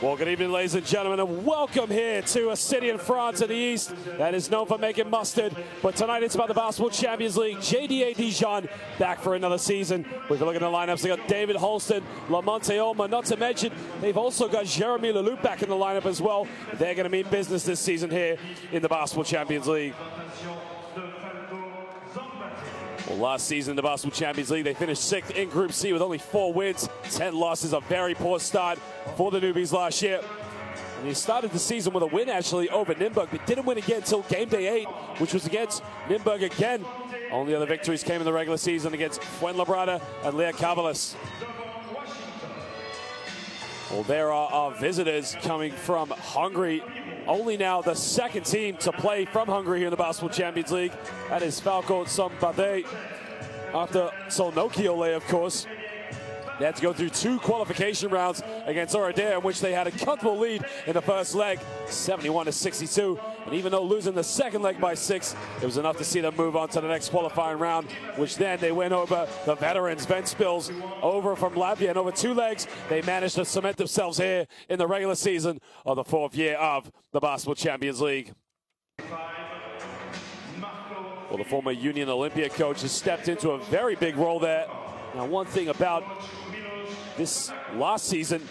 Well, good evening, ladies and gentlemen, and welcome here to a city in France in the east that is known for making mustard. But tonight it's about the Basketball Champions League. JDA Dijon back for another season. We can look at the lineups. They got David Holston, Lamonte Olma, not to mention they've also got Jeremy Leloup back in the lineup as well. They're going to mean business this season here in the Basketball Champions League. Well, last season in the Basketball Champions League, they finished 6th in Group C with only 4 wins, 10 losses, a very poor start for the newbies last year. And they started the season with a win, actually, over Nürnberg, but didn't win again until game day 8, which was against Nürnberg again. Only other victories came in the regular season against Fuenlabrada and Lea Cavalis. Well, there are our visitors coming from Hungary. Only now the second team to play from Hungary here in the Basketball Champions League. That is Falco Szombathely. After Solnokiole, of course. They had to go through 2 qualification rounds against Oradea, in which they had a comfortable lead in the first leg, 71-62. And even though losing the second leg by 6, it was enough to see them move on to the next qualifying round, which then they went over the veterans, Ventspils, over from Latvia. And over 2 legs, they managed to cement themselves here in the regular season of the 4th year of the Basketball Champions League. Well, the former Union Olympia coach has stepped into a very big role there. Now, one thing about this last season,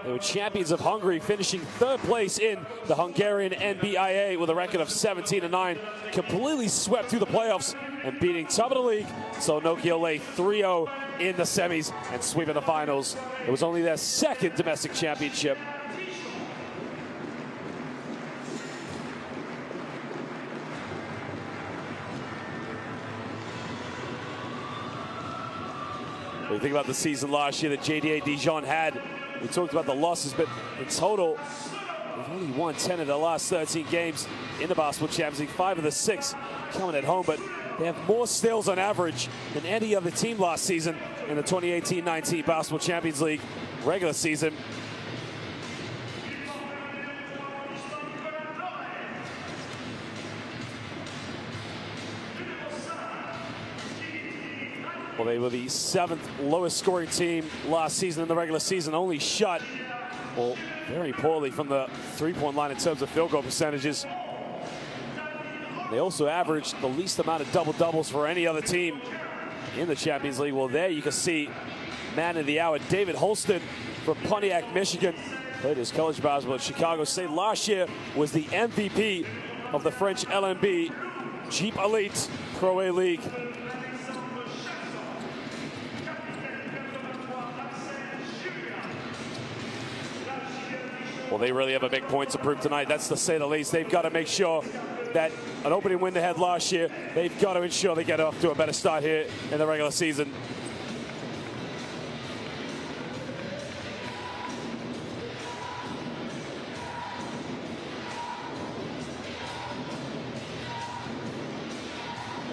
they were champions of Hungary, finishing 3rd place in the Hungarian NBIA with a record of 17-9, completely swept through the playoffs and beating top of the league, Solnokiole 3-0 in the semis and sweeping the finals. It was only their 2nd domestic championship. When you think about the season last year that JDA Dijon had, we talked about the losses, but in total, they've only won 10 of their last 13 games in the Basketball Champions League, 5 of the 6 coming at home, but they have more steals on average than any other team last season in the 2018-19 Basketball Champions League regular season. Well, they were the 7th lowest scoring team last season in the regular season, only shot, well, very poorly from the 3-point line in terms of field goal percentages. They also averaged the least amount of double-doubles for any other team in the Champions League. Well, there you can see man of the hour, David Holston from Pontiac, Michigan. Played his college basketball at Chicago State. Last year was the MVP of the French LNB Jeep Elite Pro A League. Well, they really have a big point to prove tonight. That's to say the least. They've got to make sure that an opening win they had last year, they've got to ensure they get off to a better start here in the regular season.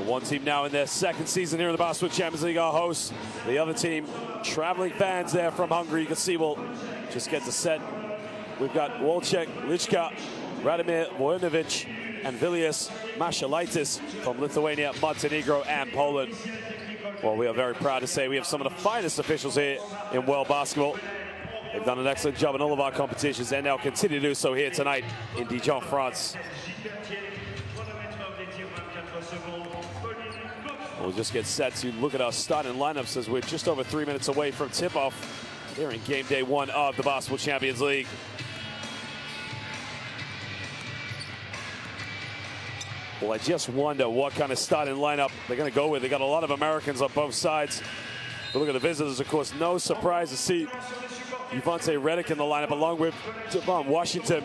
One team now in their 2nd season here in the Basketball Champions League, our hosts. The other team, traveling fans there from Hungary. You can see we'll just get to set. We've got Wolczek, Lichka, Radomir Vojnovic, and Vilius Mashalaitis from Lithuania, Montenegro, and Poland. Well, we are very proud to say we have some of the finest officials here in world basketball. They've done an excellent job in all of our competitions and now continue to do so here tonight in Dijon, France. We'll just get set to look at our starting lineups as we're just over 3 minutes away from tip-off here in game day 1 of the Basketball Champions League. Well, I just wonder what kind of starting lineup they're going to go with. They got a lot of Americans on both sides. But look at the visitors, of course. No surprise to see Yvonne Reddick in the lineup, along with Devon Washington.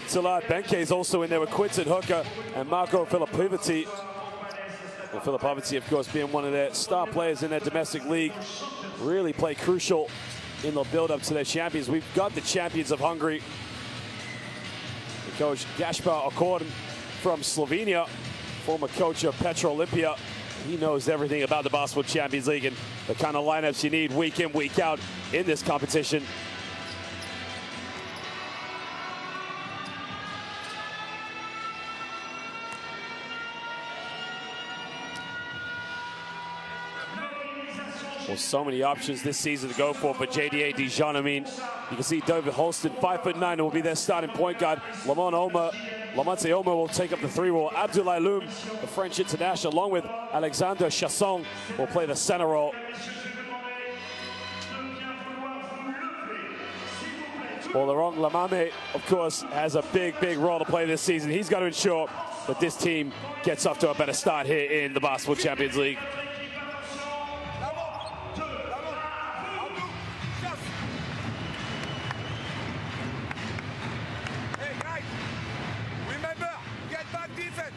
Talat Benke is also in there with Quinton Hooker and Marco Filipovici. Well, Filipovici, of course, being one of their star players in their domestic league, really play crucial in the build-up to their champions. We've got the champions of Hungary. The coach Gaspar Okorn from Slovenia, former coach of Petro Olympia. He knows everything about the Basketball Champions League and the kind of lineups you need week in, week out in this competition. Well, so many options this season to go for JDA Dijon. I mean, you can see David Holston, 5'9", will be their starting point guard. Lamonte Oma will take up the 3 role. Abdoulaye Loum, the French international, along with Alexander Chasson, will play the center role. Well, Laurent Lamame, of course, has a big role to play this season. He's got to ensure that this team gets off to a better start here in the Basketball Champions League. Hey, guys, remember, get back defense.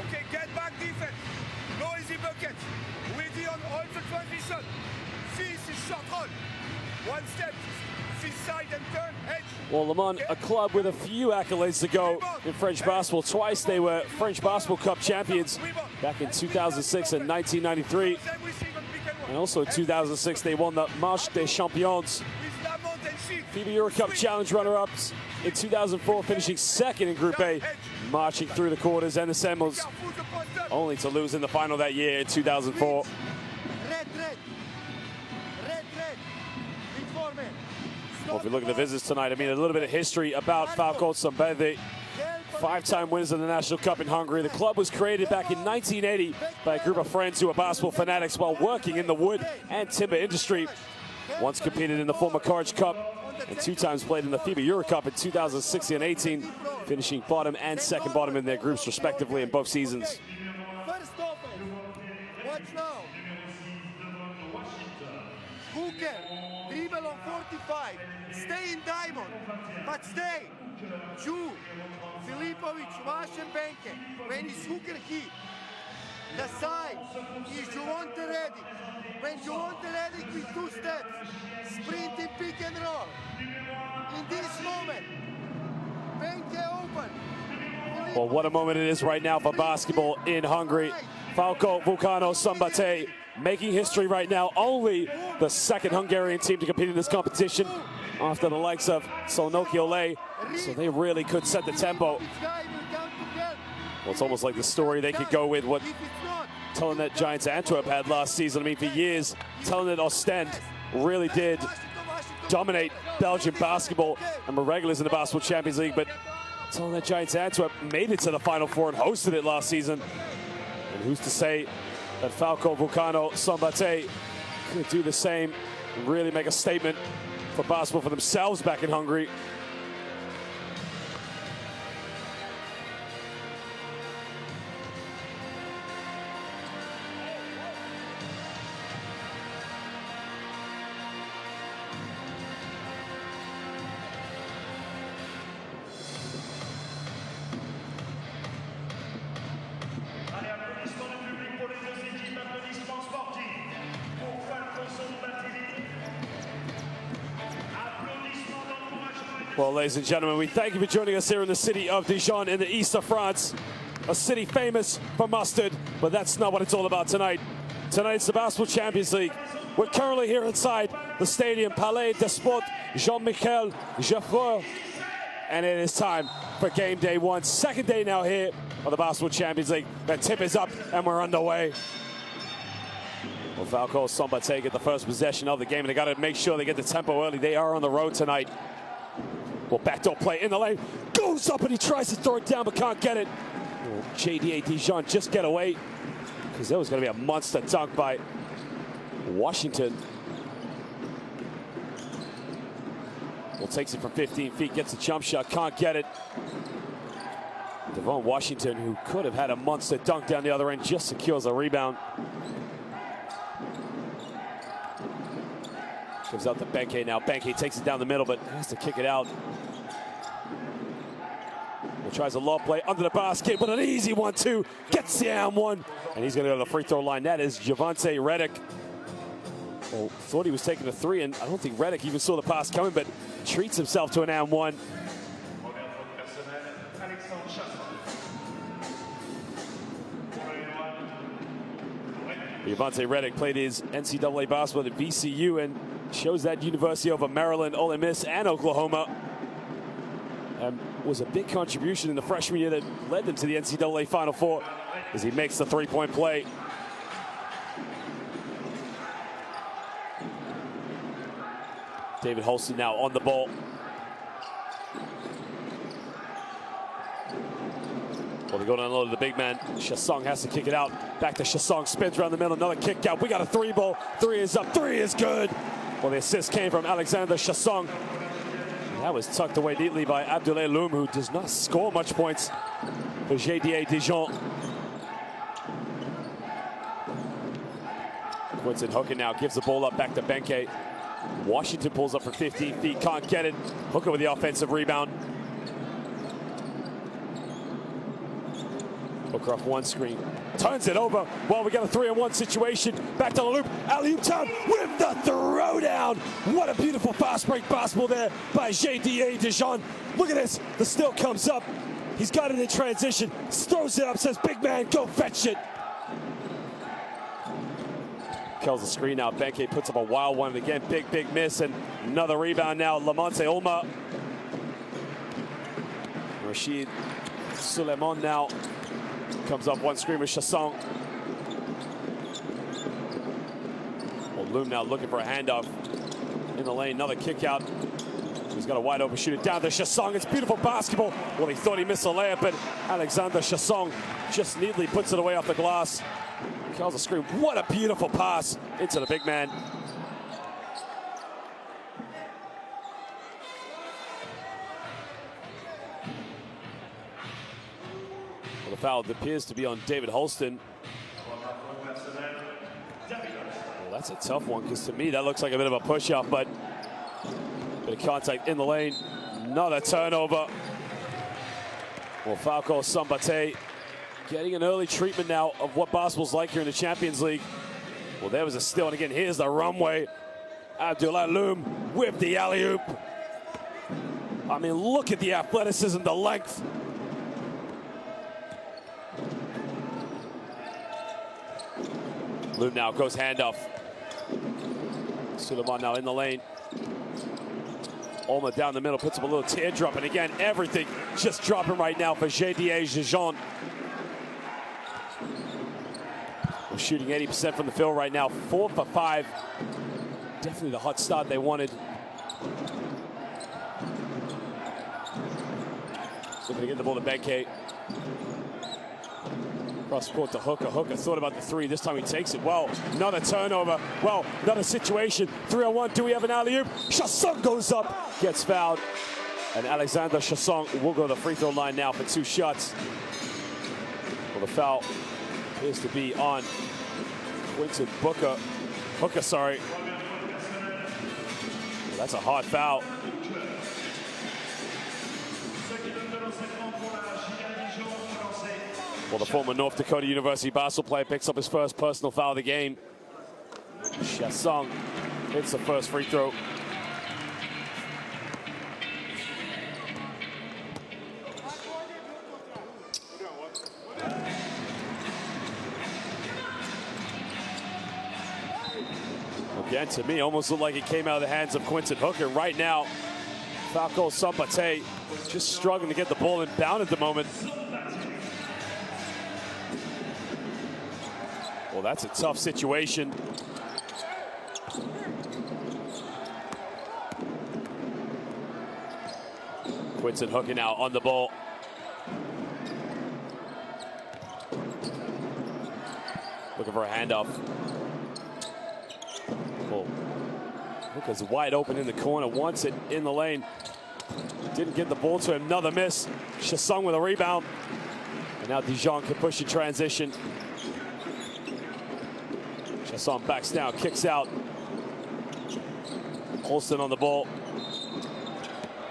Okay, get back defense. No easy bucket. Ready on all the transition. Finish is short run. One step. Side and turn, edge. Well, Le Mans, a club with a few accolades to go in French basketball. Twice they were French Basketball Cup champions back in 2006 and 1993. And also in 2006, they won the Marche des Champions. FIBA Euro Cup Challenge runner-ups in 2004, finishing second in Group A, marching through the quarters and the semis, only to lose in the final that year in 2004. Well, if you look at the visitors tonight, I mean, a little bit of history about Falco Szombathely. 5-time winners of the National Cup in Hungary. The club was created back in 1980 by a group of friends who were basketball fanatics while working in the wood and timber industry. Once competed in the former Courage Cup and 2 times played in the FIBA Euro Cup in 2016 and 18, finishing bottom and second bottom in their groups respectively in both seasons. First offense. Watch now. Hooker, dribble on 45. Stay in diamond, but stay. Ju, Filipovic, Vašen Benke. When is Hooker hit? The side is Juwonte ready. When Juwonte ready with 2 steps, sprinting pick and roll. In this moment, Benke open. Well, what a moment it is right now for basketball in Hungary. Falco Szombathely making history right now. Only the 2nd Hungarian team to compete in this competition after the likes of Szolnoki Ole. So they really could set the tempo. Well, it's almost like the story they could go with what Telenet Giants Antwerp had last season. I mean, for years, Telenet Ostend really did dominate Belgian basketball and were regulars in the Basketball Champions League, but Telenet Giants Antwerp made it to the Final Four and hosted it last season. And who's to say that Falco Szombathely could do the same and really make a statement for basketball for themselves back in Hungary. Well, ladies and gentlemen, we thank you for joining us here in the city of Dijon in the east of France. A city famous for mustard, but that's not what it's all about tonight. Tonight's the Basketball Champions League. We're currently here inside the stadium, Palais des Sports Jean-Michel Jaffreux. And it is time for game day 1. 2nd day now here of the Basketball Champions League. The tip is up and we're underway. Well, Falco Szombathely get the first possession of the game, and they got to make sure they get the tempo early. They are on the road tonight. Well, backdoor play in the lane. Goes up and he tries to throw it down, but can't get it. Well, JDA Dijon just get away, because there was going to be a monster dunk by Washington. Well, takes it from 15 feet, gets a jump shot, can't get it. Devon Washington, who could have had a monster dunk down the other end, just secures a rebound. Gives out to Benke now. Benke takes it down the middle, but has to kick it out. Well, tries a lob play under the basket, but an easy 1-2. Gets the and 1, and he's going to go to the free throw line. That is Javante Redick. Well, thought he was taking a 3, and I don't think Redick even saw the pass coming, but treats himself to an and 1. Javante Redick played his NCAA basketball at VCU and shows that University over Maryland, Ole Miss, and Oklahoma. Was a big contribution in the freshman year that led them to the NCAA Final Four as he makes the 3-point play. David Holston now on the ball. Well, they go down low to the big man. Chasson has to kick it out. Back to Chasson, spins around the middle, another kick out. We got a 3 ball. 3 is up, 3 is good. Well, the assist came from Alexander Chasson. That was tucked away neatly by Abdoulaye Loum, who does not score much points for JDA Dijon. Quinton Hooker now gives the ball up back to Benke. Washington pulls up for 15 feet, can't get it. Hooker with the offensive rebound. Hooker off one screen, turns it over. Well, we got a 3-on-1 situation. Back to the loop, alley-oop time with the throwdown. What a beautiful fast break basketball there by JDA Dijon. Look at this, the steal comes up. He's got it in transition, throws it up, says, big man, go fetch it. Kills the screen out. Benke puts up a wild one. Again, big miss. And another rebound now. Lamonte Olma. Rashid Suleiman now comes up one screen with Chasson. Well, Loum now looking for a handoff in the lane. Another kick out. He's got a wide open shooter down to Chasson. It's beautiful basketball. Well, he thought he missed a layup, but Alexander Chasson just neatly puts it away off the glass. Calls the screen. What a beautiful pass into the big man. Well, the foul appears to be on David Holston. Well, that's a tough one, because to me that looks like a bit of a push-up, but a bit of contact in the lane. Another turnover. Well, Falco Szombathely getting an early treatment now of what basketball's like here in the Champions League. Well, there was a steal, and again, here's the runway. Abdoulaye Loum with the alley-oop. I mean, look at the athleticism, the length. Loum now goes handoff. Suleiman now in the lane. Olma down the middle, puts up a little teardrop, and again, everything just dropping right now for JDA Dijon. We're shooting 80% from the field right now, 4 for 5. Definitely the hot start they wanted. Looking to get the ball to Benke. Cross court to Hooker. Hooker thought about the 3. This time he takes it. Well, another turnover. Well, another situation. 3-on-1. Do we have an alley-oop? Chasson goes up, gets fouled. And Alexander Chasson will go to the free throw line now for 2 shots. Well, the foul appears to be on Quinton Hooker, sorry. Well, that's a hard foul. Well, the former North Dakota University basketball player picks up his first personal foul of the game. Chasson hits the first free throw. Again, to me, almost looked like it came out of the hands of Quinton Hooker. Right now, Falco Szombathely just struggling to get the ball inbound at the moment. Well, that's a tough situation. Quinton Hooker now on the ball. Looking for a handoff. Oh, Hooker's wide open in the corner, wants it in the lane. Didn't get the ball to him, another miss. Chasson with a rebound. And now Dijon can push in transition. Chasson backs down, kicks out. Holston on the ball.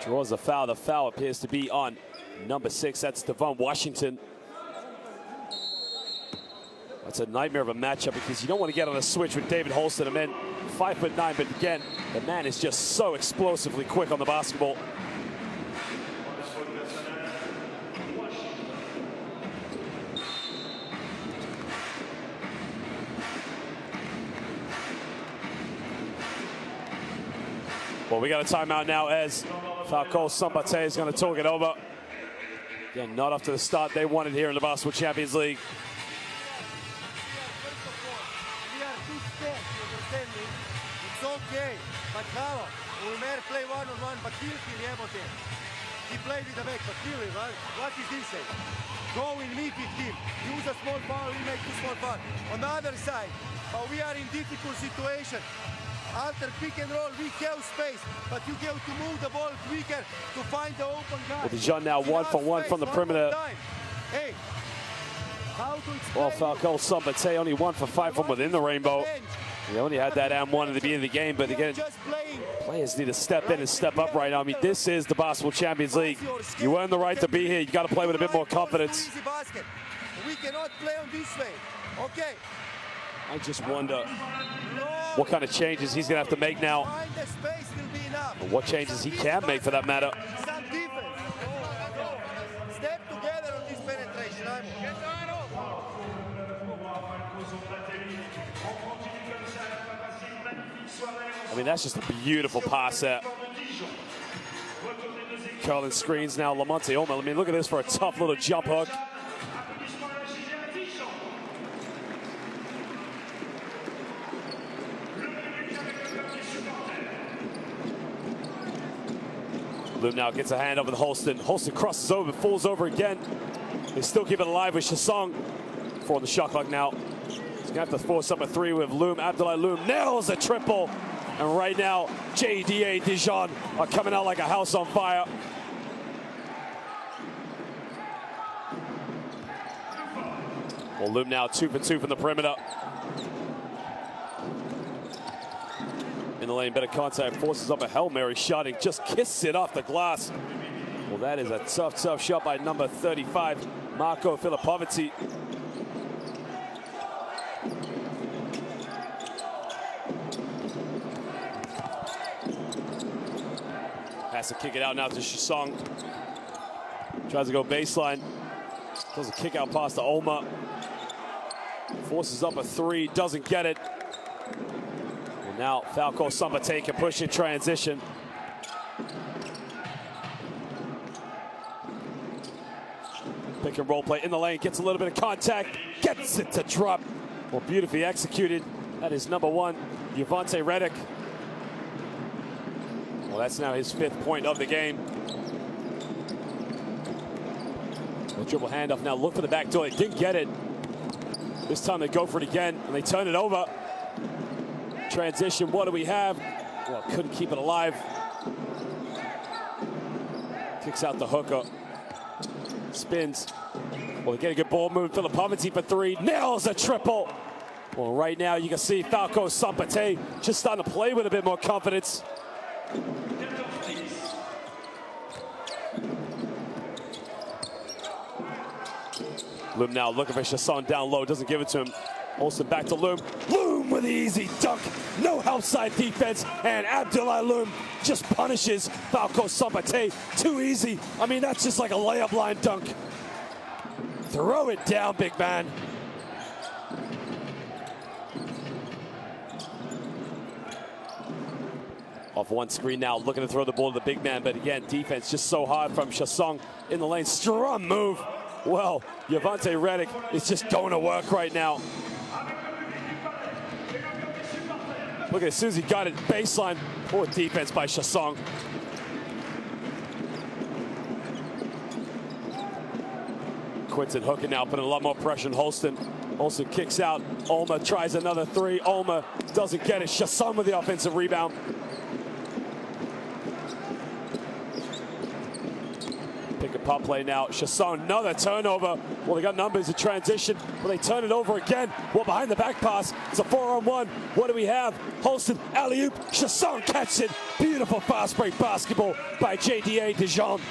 Draws a foul. The foul appears to be on number 6. That's Devon Washington. That's a nightmare of a matchup, because you don't want to get on a switch with David Holston, a man 5'9", but again, the man is just so explosively quick on the basketball. Well, we got a timeout now as Falco Szombathely is going to talk it over. Again, not up to the start they wanted here in the Basketball Champions League. We are too stiff, you understand me? It's okay, but Carlo, Ulmer play one-on-one, but kill jebote. He played with the back, but kill him, right? What is this say? Go and meet with him. Use a small foul, we make two small foul. On the other side, we are in difficult situation. After pick and roll, we have space, but you have to move the ball quicker to find the open guy. Well, Dijon now 1 for 1 from the perimeter. Hey, how to Well, Falco Szombathely only 1 for 5 from within the rainbow. He only had that M1 at the beginning of the game, but again, players need to step in and step up right now. I mean, this is the Basketball Champions League. You earn the right to be here. You got to play with a bit more confidence. We cannot play on this way. Okay. I just wonder what kind of changes he's going to have to make now. Or what changes he can make, for that matter. Some defense. Step together on this penetration. I mean, that's just a beautiful pass there. Curling screens now, Lamonte Olma. I mean, look at this for a tough little jump hook. Loom now gets a hand over the Holston. Holston crosses over, falls over again. They still keep it alive with Shasong for the shot clock now. He's gonna have to force up a 3 with Loom. Abdullah Loom nails a triple. And right now, JDA Dijon are coming out like a house on fire. Well, Loom now 2 for 2 from the perimeter. In the lane, better contact, forces up a Hail Mary shot and just kisses it off the glass. Well, that is a tough, tough shot by number 35, Marco Filippovici. Has to kick it out now to Shasong. Tries to go baseline. Does a kick out pass to Olma. Forces up a 3, doesn't get it. And now Falco Szombathely can push in transition. Pick and roll play in the lane, gets a little bit of contact, gets it to drop. Well, beautifully executed. That is number 1, Javonte Redick. Well, that's now his 5th point of the game. A dribble handoff now, look for the back door, they didn't get it. This time they go for it again, and they turn it over. Transition, what do we have? Well, couldn't keep it alive. Kicks out the hooker. Spins. Well, they get a good ball move. Filippovici for 3, nails a triple. Well, right now you can see Falco Szombathely just starting to play with a bit more confidence. Loom now looking for Shasong down low, doesn't give it to him. Olsen back to Loom. Loom with the easy dunk. No help side defense, and Abdullah Loom just punishes Falco Szombathely. Too easy. I mean, that's just like a layup line dunk. Throw it down, big man. Off one screen now, looking to throw the ball to the big man, but again, defense just so hard from Shasong in the lane. Strong move. Well, Javonte Redick is just going to work right now. Look at it, as soon as he got it, baseline. Poor defense by Shasong. Quinton hooking now, putting a lot more pressure on Holston. Holston kicks out. Olma tries another 3. Olma doesn't get it. Shasong with the offensive rebound. Pick and pop play now. Shasong, another turnover. Well, they got numbers in transition. Well, they turn it over again. Well, behind the back pass, it's a 4-on-1. What do we have? Holston, alley-oop. Shasong catches it. Beautiful fast break basketball by JDA Dijon.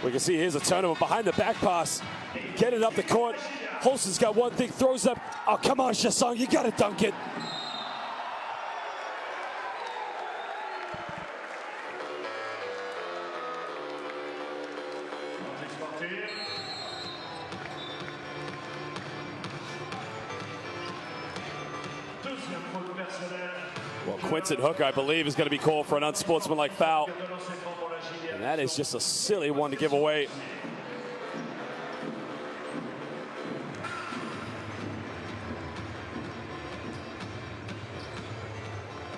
We can see here's a turnover behind the back pass. Get it up the court. Holston's got one thing, throws up. Oh, come on, Shasong, you got to dunk it. Well, Quinton Hooker, I believe, is going to be called for an unsportsmanlike foul. And that is just a silly one to give away.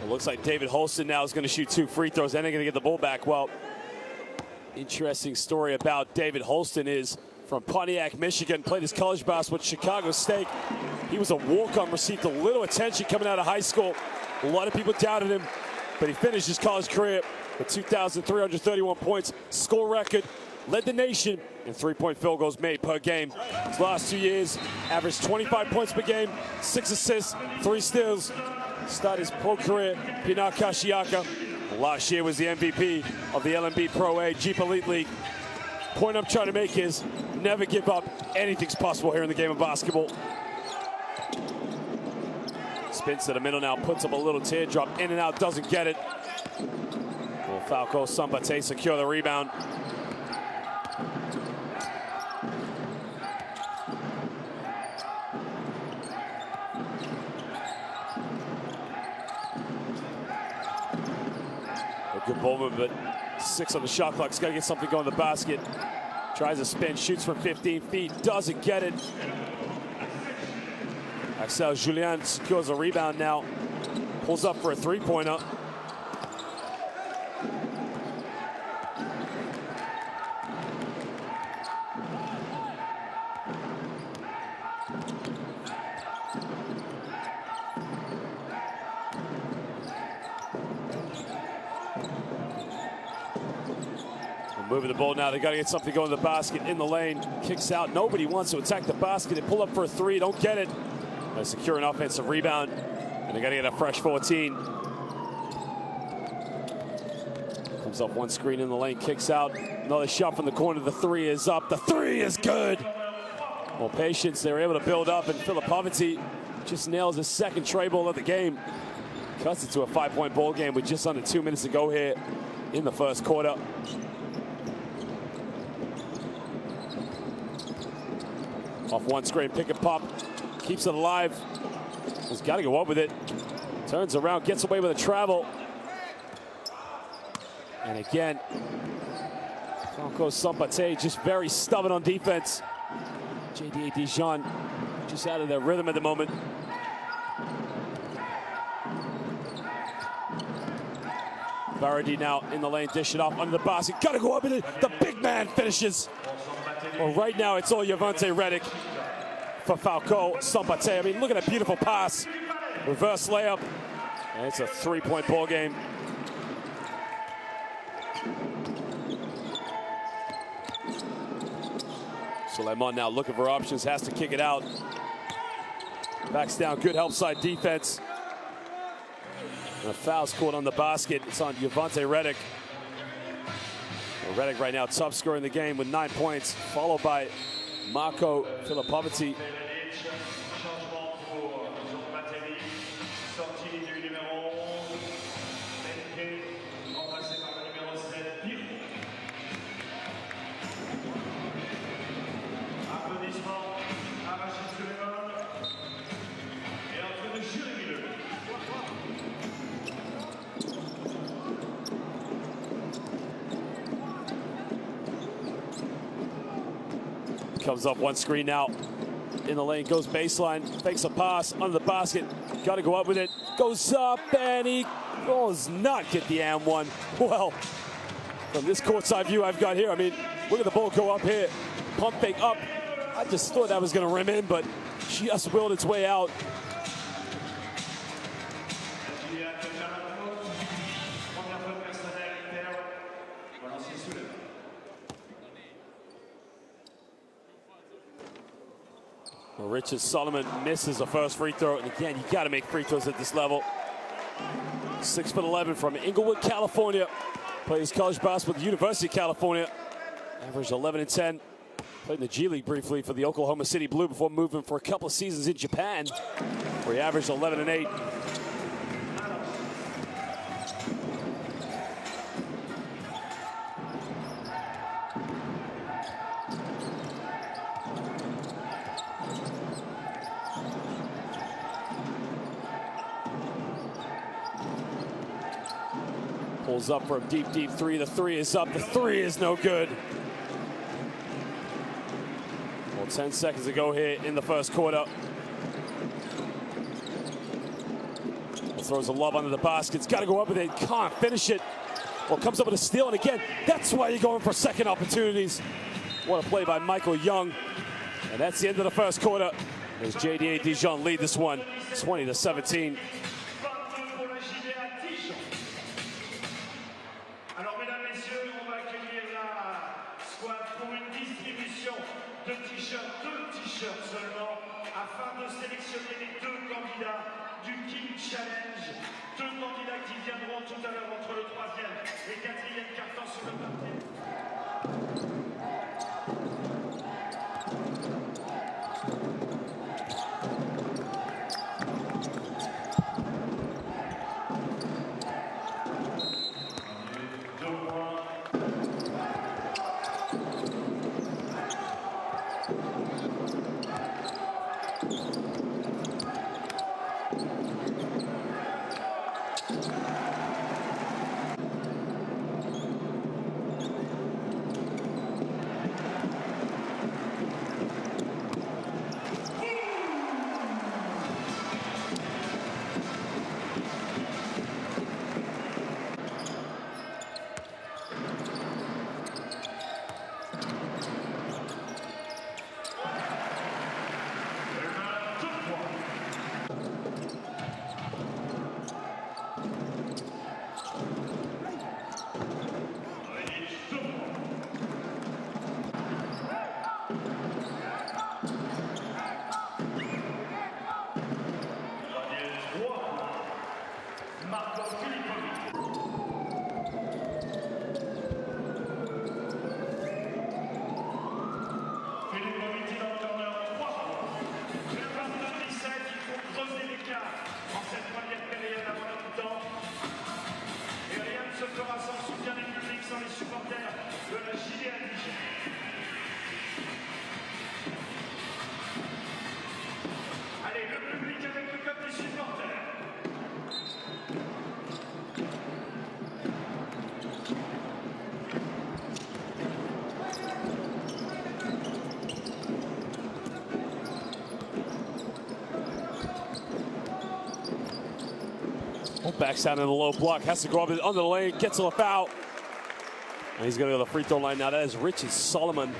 It looks like David Holston now is going to shoot 2 free throws, and they're going to get the ball back. Well, interesting story about David Holston is from Pontiac, Michigan, played his college basketball with Chicago State. He was a walk-on, received a little attention coming out of high school. A lot of people doubted him, but he finished his college career with 2,331 points, school record, led the nation in 3-point field goals made per game. His last 2 years, averaged 25 points per game, 6 assists, 3 steals. Started his pro career, Pinar Kashiaka. Last year was the MVP of the LMB Pro A Jeep Elite League. Point I'm trying to make is never give up. Anything's possible here in the game of basketball. Spins to the middle now, puts up a little teardrop, in and out, doesn't get it. Will Falco Szombathely secure the rebound? A good ball movement, but 6 on the shot clock. He's got to get something going in the basket. Tries a spin, shoots from 15 feet, doesn't get it. Axel Julien secures a rebound now. Pulls up for a 3-pointer. Moving the ball now, they got to get something going in the basket, in the lane, kicks out. Nobody wants to attack the basket. They pull up for a 3, don't get it. They secure an offensive rebound, and they got to get a fresh 14. Comes up one screen in the lane, kicks out. Another shot from the corner, the 3 is up. The 3 is good. Well, patience, they were able to build up, and Filipovici just nails his second tray ball of the game. Cuts it to a 5-point ball game with just under 2 minutes to go here in the first quarter. Off one screen, pick and pop, keeps it alive. He's got to go up with it. Turns around, gets away with a travel. And again, Falco Szombathely just very stubborn on defense. JDA Dijon just out of their rhythm at the moment. Varady now in the lane, dish it off under the basket. Got to go up with it. The big man finishes. Well, right now it's all Javante Redick for Falco Szombathely. I mean, look at that beautiful pass. Reverse layup. And it's a 3-point ball game. Suleiman now looking for options, has to kick it out. Backs down, good help side defense. And a foul's caught on the basket. It's on Javante Redick. Redick right now top scorer in the game with 9 points, followed by Marco Filipovici. Comes up one screen now. In the lane, goes baseline, fakes a pass under the basket. Got to go up with it. Goes up, and he does not get the and one. Well, from this courtside view I've got here, I mean, look at the ball go up here. Pump fake up. I just thought that was going to rim in, but just willed its way out. Well, Richard Solomon misses the first free throw, and again, you got to make free throws at this level. 6'11" from Inglewood, California. Plays college basketball at the University of California. Averaged 11 and 10. Played in the G League briefly for the Oklahoma City Blue before moving for a couple of seasons in Japan, where he averaged 11 and 8. Pulls up for a deep, deep 3. The 3 is up. The 3 is no good. Well, 10 seconds to go here in the first quarter. throws a lob under the basket. It's got to go up with it. Can't finish it. Well, comes up with a steal, and again, that's why you're going for second opportunities. What a play by Michael Young. And that's the end of the first quarter. As JDA Dijon lead this one, 20-17. Alors, mesdames, messieurs, on va accueillir la squad pour une distribution de t-shirts, 2 t-shirts seulement, afin de sélectionner les 2 candidats du King Challenge. 2 candidats qui viendront tout à l'heure entre le 3e et 4e carton sur le parquet. Sans soutien du public, sans les supporters de la JDA Dijon. Allez, le public avec le code des supporters. Backs out in the low block, has to go up under the lane, gets a foul. And he's going to go to the free throw line now. That is Richard Solomon.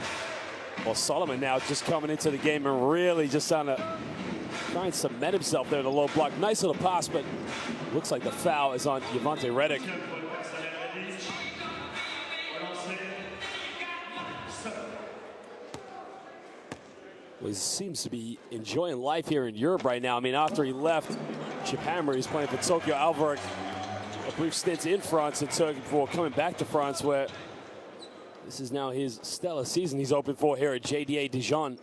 Well, Solomon now just coming into the game and really just trying to cement himself there in the low block. Nice little pass, but looks like the foul is on Javante Redick. Well, he seems to be enjoying life here in Europe right now. I mean, after he left Chip Hammer, he's playing for Tokyo Alvarez. A brief stint in France and Turkey before coming back to France, where this is now his stellar season he's open for here at JDA Dijon.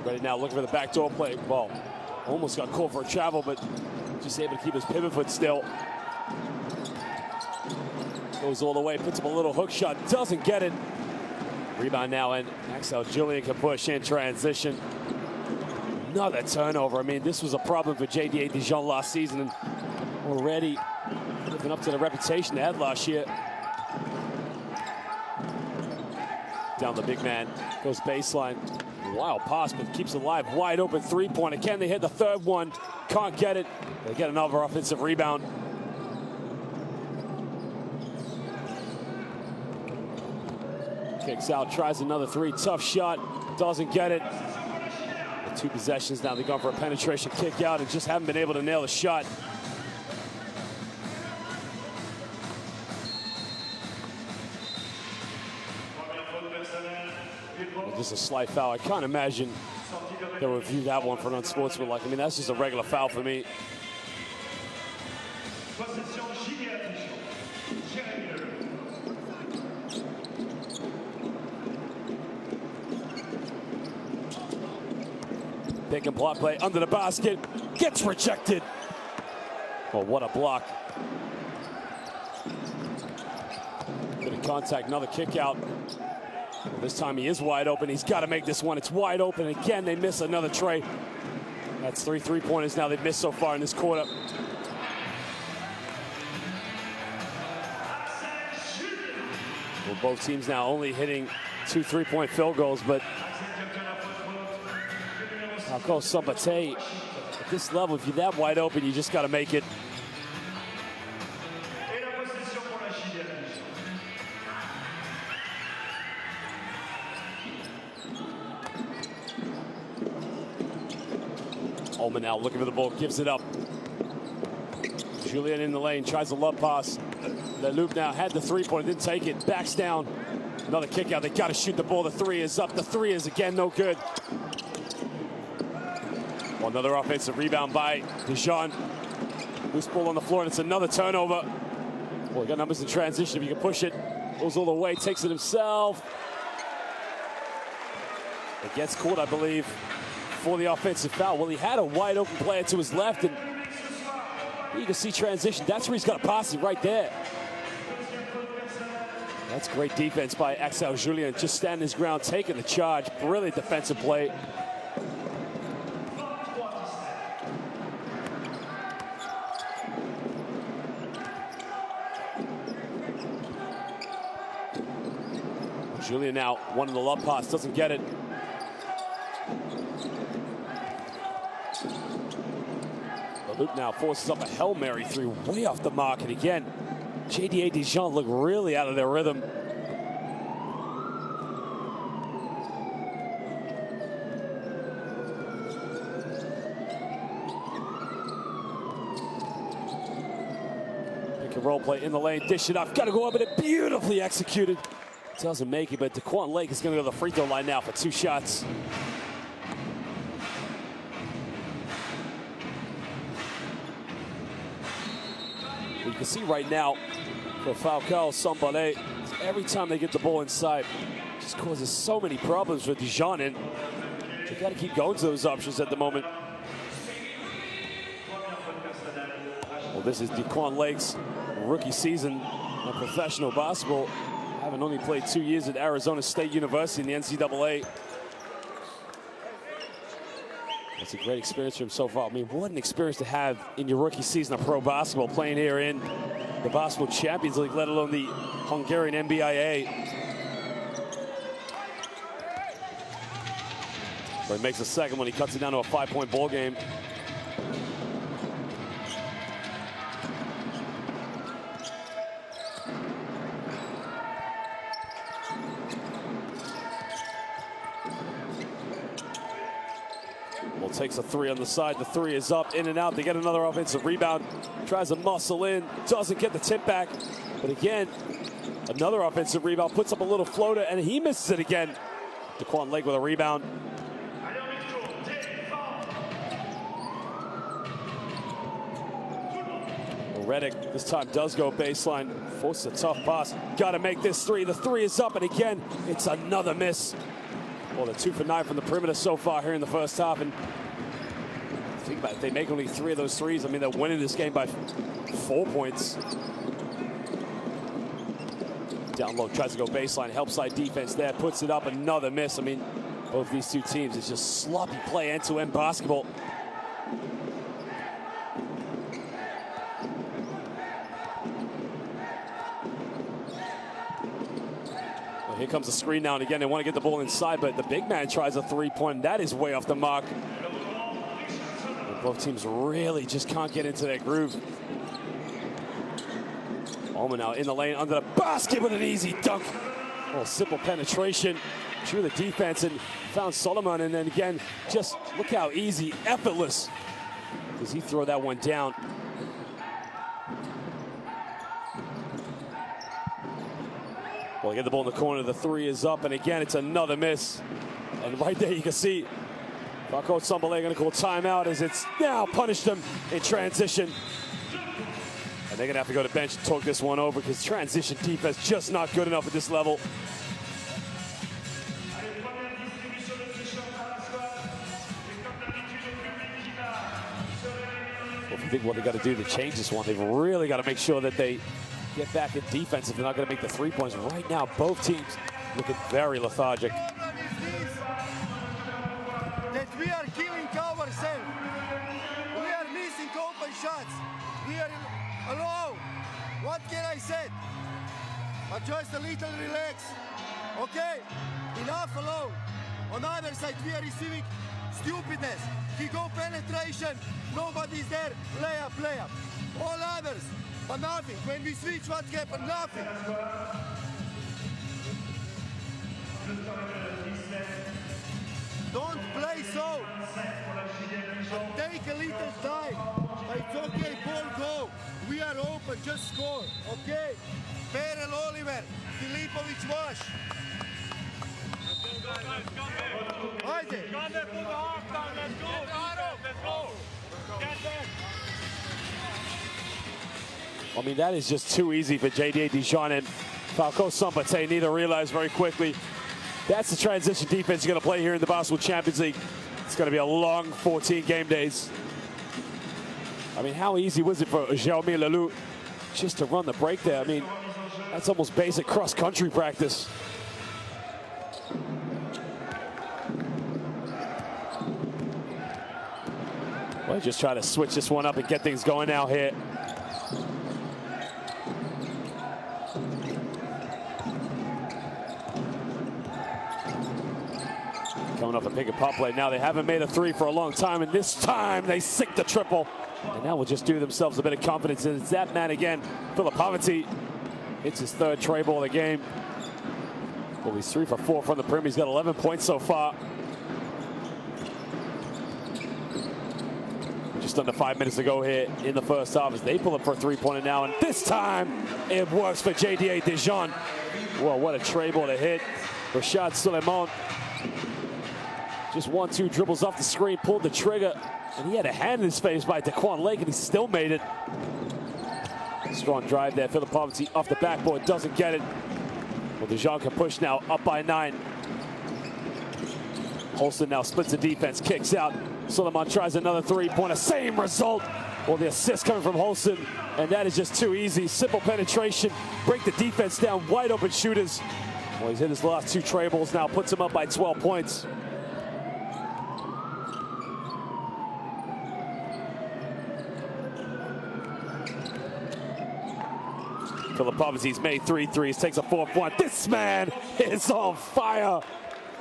Ready now, looking for the backdoor play. Ball almost got called for a travel, but just able to keep his pivot foot still. Goes all the way, puts up a little hook shot, doesn't get it. Rebound now, and Axel Julian can push in transition. Another turnover. I mean, this was a problem for JDA Dijon last season, and already living up to the reputation they had last year. Down the big man, goes baseline. Wild pass, but keeps it alive. Wide open three-pointer. Can they hit the third one? Can't get it. They get another offensive rebound. Kicks out, tries another three. Tough shot. Doesn't get it. The 2 possessions now. They're going for a penetration kick out and just haven't been able to nail the shot. Just a slight foul. I can't imagine they'll review that one for an unsportsmanlike. I mean, that's just a regular foul for me. Pick and block play under the basket. Gets rejected. Oh, what a block. Bit of contact, another kick out. This time he is wide open. He's got to make this one. It's wide open. Again, they miss another tray. That's 3 3-pointers now they've missed so far in this quarter. Well, both teams now only hitting 2 3-point field goals, but Falco Szombathely, at this level, if you're that wide open, you just got to make it. Ullman now looking for the ball, gives it up. Julien in the lane, tries a love pass. The loop now had the 3-pointer, didn't take it, backs down. Another kick out, they got to shoot the ball. The 3 is up, the 3 is again no good. Well, another offensive rebound by Dijon. Loose ball on the floor, and it's another turnover. Well, he got numbers in transition. If you can push it, goes all the way, takes it himself. It gets caught, I believe, for the offensive foul. Well, he had a wide open player to his left, and you can see transition. That's where he's got to pass it right there. That's great defense by Axel Julien, just standing his ground, taking the charge. Brilliant defensive play. Julien now, one in the love pass, doesn't get it. The loop now forces up a Hail Mary three, way off the mark. And again, JDA Dijon look really out of their rhythm. Pick and roll play in the lane, dish it off, got to go up, and it beautifully executed. Doesn't make it, but Daquan Lake is going to go to the free throw line now for 2 shots. You can see right now for Falco Szombathely, every time they get the ball inside, it just causes so many problems for Dijon, and they got to keep going to those options at the moment. Well, this is Daquan Lake's rookie season of professional basketball. Having only played 2 years at Arizona State University in the NCAA. It's a great experience for him so far. I mean, what an experience to have in your rookie season of pro basketball, playing here in the Basketball Champions League, let alone the Hungarian NBIA. But he makes a second when he cuts it down to a 5-point ball game. Takes a 3 on the side. The 3 is up, in and out. They get another offensive rebound. Tries to muscle in. Doesn't get the tip back. But again, another offensive rebound. Puts up a little floater, and he misses it again. Daquan Lake with a rebound. Redick this time does go baseline. Forces a tough pass. Got to make this 3. The 3 is up, and again, it's another miss. Well, they're 2 for 9 from the perimeter so far here in the first half. And think about it, if they make only 3 of those threes, I mean, they're winning this game by 4 points. Down low, tries to go baseline, help side defense there, puts it up, another miss. I mean, both these 2 teams, it's just sloppy play, end-to-end basketball. Well, here comes the screen now, and again, they want to get the ball inside, but the big man tries a 3-point. That is way off the mark. Both teams really just can't get into their groove. Ullman now in the lane under the basket with an easy dunk. Oh, simple penetration. Drew the defense and found Solomon. And then again, just look how easy, effortless. Does he throw that one down? Well, they get the ball in the corner. The 3 is up. And again, it's another miss. And right there you can see Falco Szombathely going to call timeout as it's now punished them in transition. And they're going to have to go to bench and talk this one over because transition defense just not good enough at this level. Well, if you think what they got to do to change this one, they've really got to make sure that they get back in defense if they're not going to make the 3 points. Right now, both teams looking very lethargic. That we are killing ourselves. alone. What can I say? But just a little relax. Okay? Enough alone. On other side, we are receiving stupidness. He go penetration. Nobody's there. Layup, layup. All others. But nothing. When we switch, what happened? Nothing. Don't play so. Take a little time. It's okay, ball go. We are open, just score. Okay? Perel Oliver, Filipović Vaš. Ajde. I mean, that is just too easy for JDA Dijon, and Falco Szombathely need to realize very quickly that's the transition defense you're going to play here in the Basketball Champions League. It's going to be a long 14 game days. I mean, how easy was it for Jeremy Leloup just to run the break there? I mean, that's almost basic cross-country practice. Well, just try to switch this one up and get things going now here. Coming off a pick and pop play. Now they haven't made a three for a long time, and this time they sink the triple. And now will just do themselves a bit of confidence. And it's that man again, Filipović. It's his third tray ball of the game. Well, he's 3 for 4 from the perimeter. He's got 11 points so far. Just under 5 minutes to go here in the first half as they pull up for a three-pointer now. And this time it works for JDA Dijon. Well, what a tray ball to hit. Rashad Suleiman. Just 1-2 dribbles off the screen, pulled the trigger, and he had a hand in his face by Daquan Lake, and he still made it. Strong drive there. Filipović off the backboard, doesn't get it. Well, Dijon can push now, up by 9. Holston now splits the defense, kicks out. Suleiman tries another three-pointer, same result. Well, the assist coming from Holston, and that is just too easy. Simple penetration, break the defense down, wide open shooters. Well, he's hit his last 2 tray balls now, puts him up by 12 points. Filipović's made 3 threes, takes a 4th one. This man is on fire.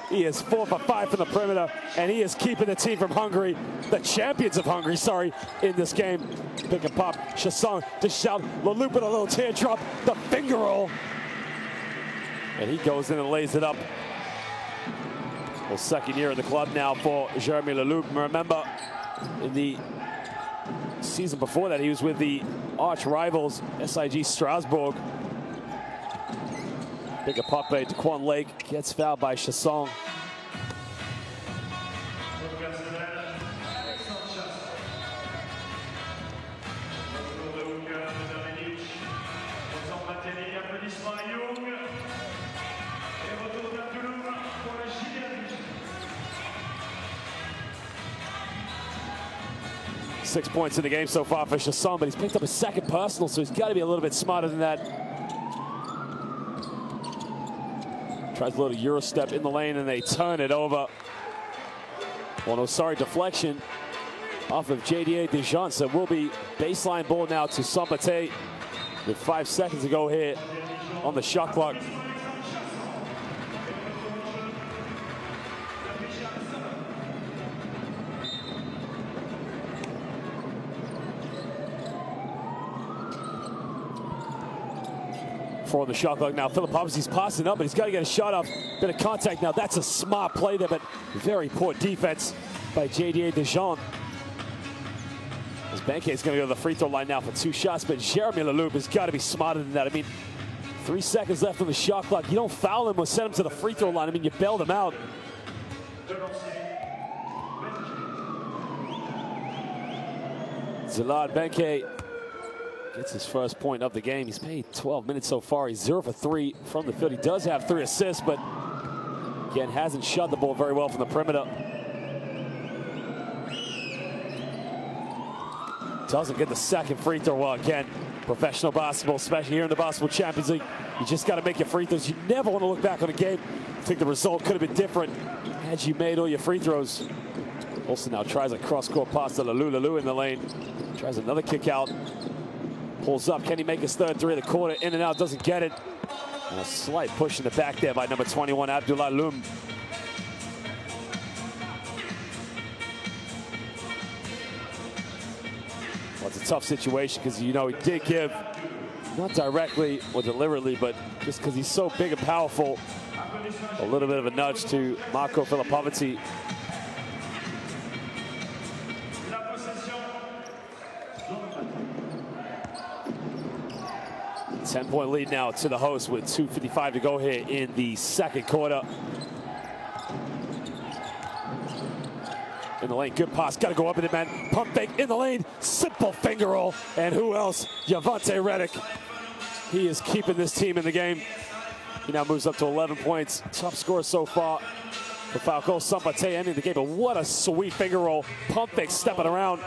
He is 4 for 5 from the perimeter, and he is keeping the team from Hungary, the champions of Hungary, sorry, in this game. Pick and pop, Chasson to shout, Leloup with a little teardrop, the finger roll. And he goes in and lays it up. Well, second year in the club now for Jeremy Leloup. Remember, in the season before that, he was with the arch rivals, SIG Strasbourg. Pick a pop play, Daquan Lake gets fouled by Chasson. Six points in the game so far for Chasson, but he's picked up a second personal, so he's got to be a little bit smarter than that. Tries a little Euro step in the lane, and they turn it over. Well, no, sorry, deflection off of JDA Dijon, so it will be baseline ball now to Szombathely with 5 seconds to go here on the shot clock. For the shot clock now, Filipović's passing up, but he's got to get a shot off. Bit of contact now. That's a smart play there, but very poor defense by JDA Dijon. As Benke is going to go to the free throw line now for 2 shots, but Jeremy Leloup has got to be smarter than that. I mean, 3 seconds left on the shot clock. You don't foul him or send him to the free throw line. I mean, you bailed him out. Zalad Benke gets his first point of the game. He's played 12 minutes so far. He's 0 for 3 from the field. He does have 3 assists, but again, hasn't shot the ball very well from the perimeter. Doesn't get the second free throw. Well, again, professional basketball, especially here in the Basketball Champions League, you just got to make your free throws. You never want to look back on a game. I think the result could have been different had you made all your free throws. Olsen now tries a cross-court pass to Leloup. Leloup in the lane. Tries another kick out. Pulls up. Can he make his third three of the quarter? In and out. Doesn't get it. And a slight push in the back there by number 21, Abdullah Loum. Well, it's a tough situation because, you know, he did give, not directly or deliberately, but just because he's so big and powerful, a little bit of a nudge to Marco Filipovic. 10-point lead now to the host with 2:55 to go here in the second quarter. In the lane, good pass, gotta go up in it, man. Pump fake in the lane, simple finger roll. And who else? Javante Redick. He is keeping this team in the game. He now moves up to 11 points. Top scorer so far for Falco Szombathely ending the game. But what a sweet finger roll. Pump fake stepping around.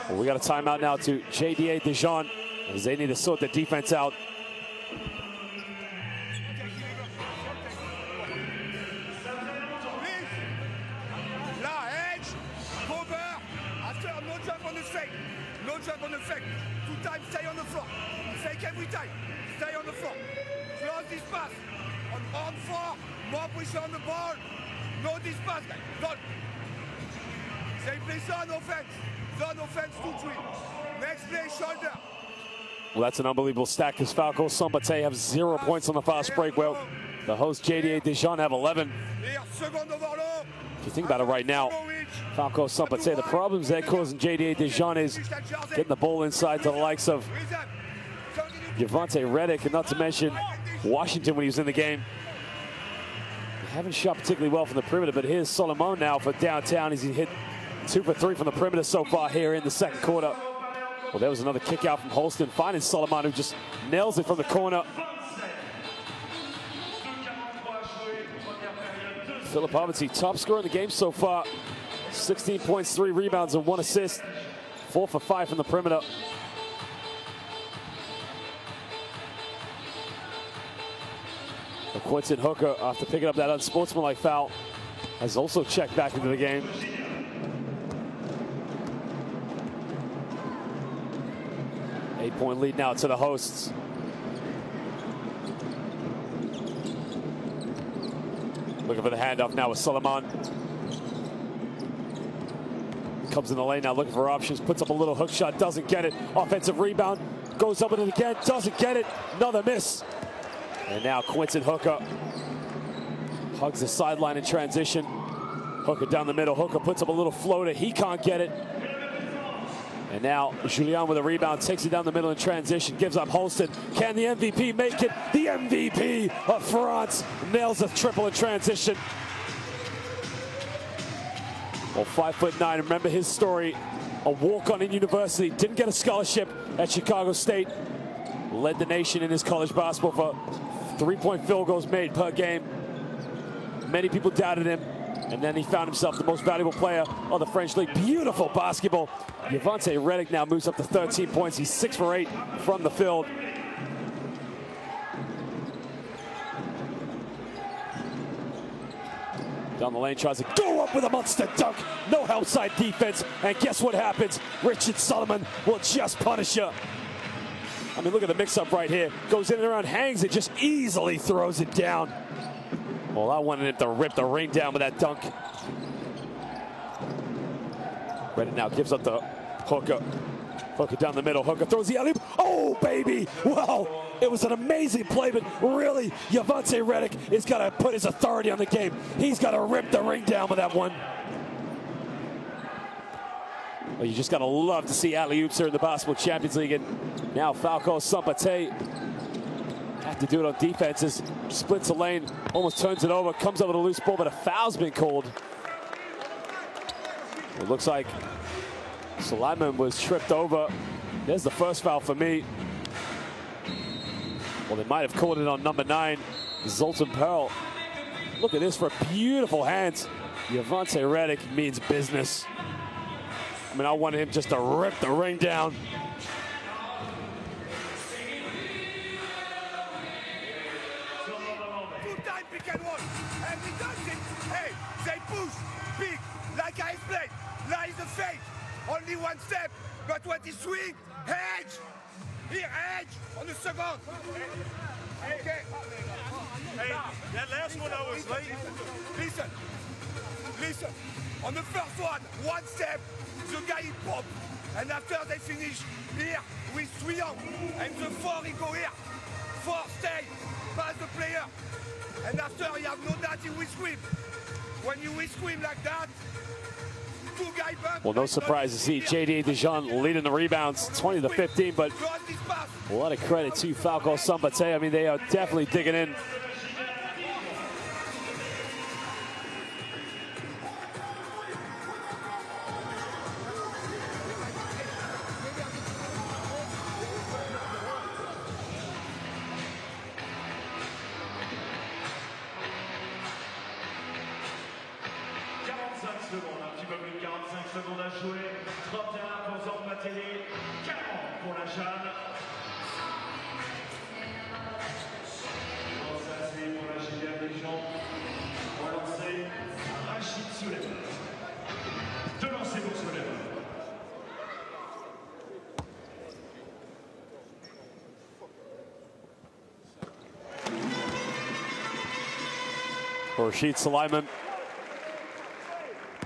Well, we got a timeout now to JDA Dijon, as they need to sort the defense out. No jump on the fake. 2 times, stay on the floor. Fake every time. Stay on the floor. Close this pass. On 4, more pressure on the ball. No this pass, guys. Don't. Same play zone offense. Zone offense 2-3. Next play, shoulder. Well, that's an unbelievable stack because Falco Szombathely have 0 points on the fast break. Well, the host JDA Dijon have 11. If you think about it right now, Falco Szombathely, the problems they're causing JDA Dijon is getting the ball inside to the likes of Javante Redick, and not to mention Washington when he was in the game. They haven't shot particularly well from the perimeter, but here's Solomon now for downtown. He's hit 2 for 3 from the perimeter so far here in the second quarter. Well, there was another kick out from Holston, finding Solomon, who just nails it from the corner. Filipovic, top scorer in the game so far. 16 points, 3 rebounds, and 1 assist. 4 for 5 from the perimeter. Quentin Hooker, after picking up that unsportsmanlike foul, has also checked back into the game. Eight-point lead now to the hosts. Looking for the handoff now with Solomon. Comes in the lane now looking for options. Puts up a little hook shot, doesn't get it. Offensive rebound, goes up with it again, doesn't get it. Another miss. And now Quentin Hooker hugs the sideline in transition. Hooker down the middle. Hooker puts up a little floater. He can't get it. And now Julien with a rebound, takes it down the middle in transition, gives up Holston. Can the MVP make it? The MVP of France nails a triple in transition. Well, 5'9", remember his story. A walk-on in university, didn't get a scholarship at Chicago State. Led the nation in his college basketball for 3-point field goals made per game. Many people doubted him, and then he found himself the most valuable player of the French League. Beautiful basketball. Javante Redick now moves up to 13 points. He's 6 for 8 from the field. Down the lane, tries to go up with a monster dunk. No help side defense, and guess what happens? Richard Solomon will just punish you. I mean, look at the mix-up right here. Goes in and around, hangs it, just easily throws it down. Well, I wanted him to rip the ring down with that dunk. Redick now gives up the Hooker. Hooker down the middle. Hooker throws the alley-oop. Oh, baby! Wow! It was an amazing play, but really, Javante Redick is got to put his authority on the game. He's got to rip the ring down with that one. Well, you just got to love to see alley-oops here in the Basketball Champions League. And now Falco Szombathely have to do it on defenses. Splits the lane, almost turns it over, comes up with a loose ball, but a foul's been called. It looks like Solomon was tripped over. There's the first foul for me. Well, they might have called it on number 9, Zoltan Pearl. Look at this for beautiful hands. Javante Redick means business. I mean, I wanted him just to rip the ring down. Two-time pick and roll. And he does it. Hey, they push. Big. Like I explained. Lies the fake. Only one step. But when he swing, edge! Here, edge! On the second! Okay. Hey, that last one I was late. Listen. On the first one step, the guy he pop. And after they finish here with 3 on. And the 4 he go here. 4 stay, pass the player. And after you have no that he will scream. When you will scream like that, 2 guys bump. Well, no surprise to see JDA Dijon leading the rebounds 20-15, but a lot of credit to Falco Szombathely. I mean, they are definitely digging in. Un petit peu plus de 45 secondes à jouer. 31 pour Szombathely, 40 pour la Jeanne. Lancé pour la JDA Dijon. Relancé, Rachid Souleymane. 2 lancers pour Souleymane. Rachid Souleymane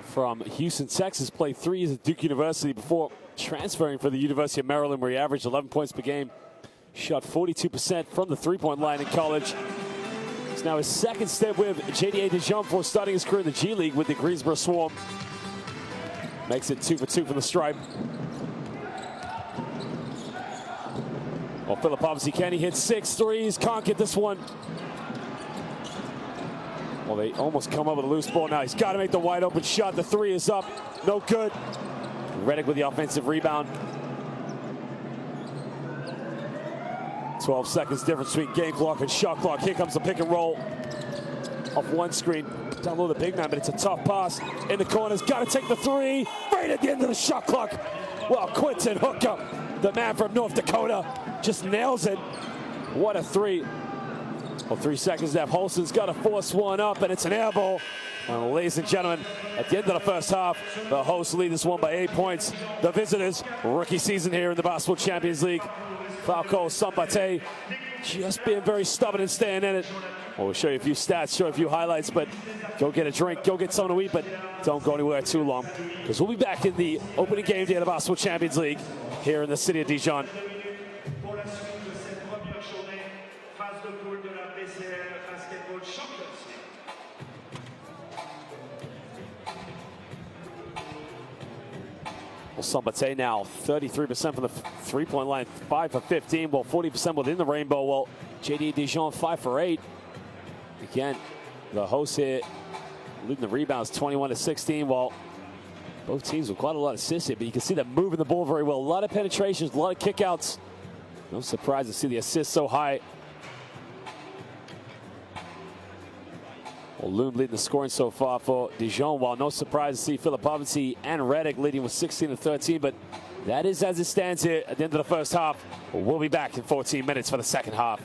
from Houston, Texas, played 3 years at Duke University before transferring for the University of Maryland, where he averaged 11 points per game. Shot 42% from the three-point line in college. It's now his second step with JDA Dijon before starting his career in the G League with the Greensboro Swarm. Makes it 2 for 2 from the stripe. Well, Philip obviously can. He hit 6 threes. Can't get this one. Well, they almost come up with a loose ball now. He's got to make the wide open shot. The 3 is up. No good. Redick with the offensive rebound. 12 seconds difference between game clock and shot clock. Here comes the pick and roll off one screen. Down low the big man, but it's a tough pass. In the corners, got to take the 3. Right at the end of the shot clock. Well, Quinton Hookup, the man from North Dakota, just nails it. What a 3. Well, 3 seconds left. Holston's got to force one up, and it's an air ball. And ladies and gentlemen, at the end of the first half, the hosts lead this one by 8 points. The visitors, rookie season here in the Basketball Champions League. Falco Szombathely just being very stubborn and staying in it. Well, we'll show you a few stats, show you a few highlights, but go get a drink, go get something to eat, but don't go anywhere too long, because we'll be back in the opening game day of the Basketball Champions League here in the city of Dijon. Well, Szombathely now 33% from the three-point line, 5 for 15, well, 40% within the rainbow. Well, JDA Dijon 5 for 8. Again, the hosts here leading the rebounds 21-16. Well, both teams with quite a lot of assists here, but you can see them moving the ball very well. A lot of penetrations, a lot of kickouts. No surprise to see the assists so high. Well, Loon leading the scoring so far for Dijon, while no surprise to see Philip and Redick leading with 16-13, but that is as it stands here at the end of the first half. We'll be back in 14 minutes for the second half.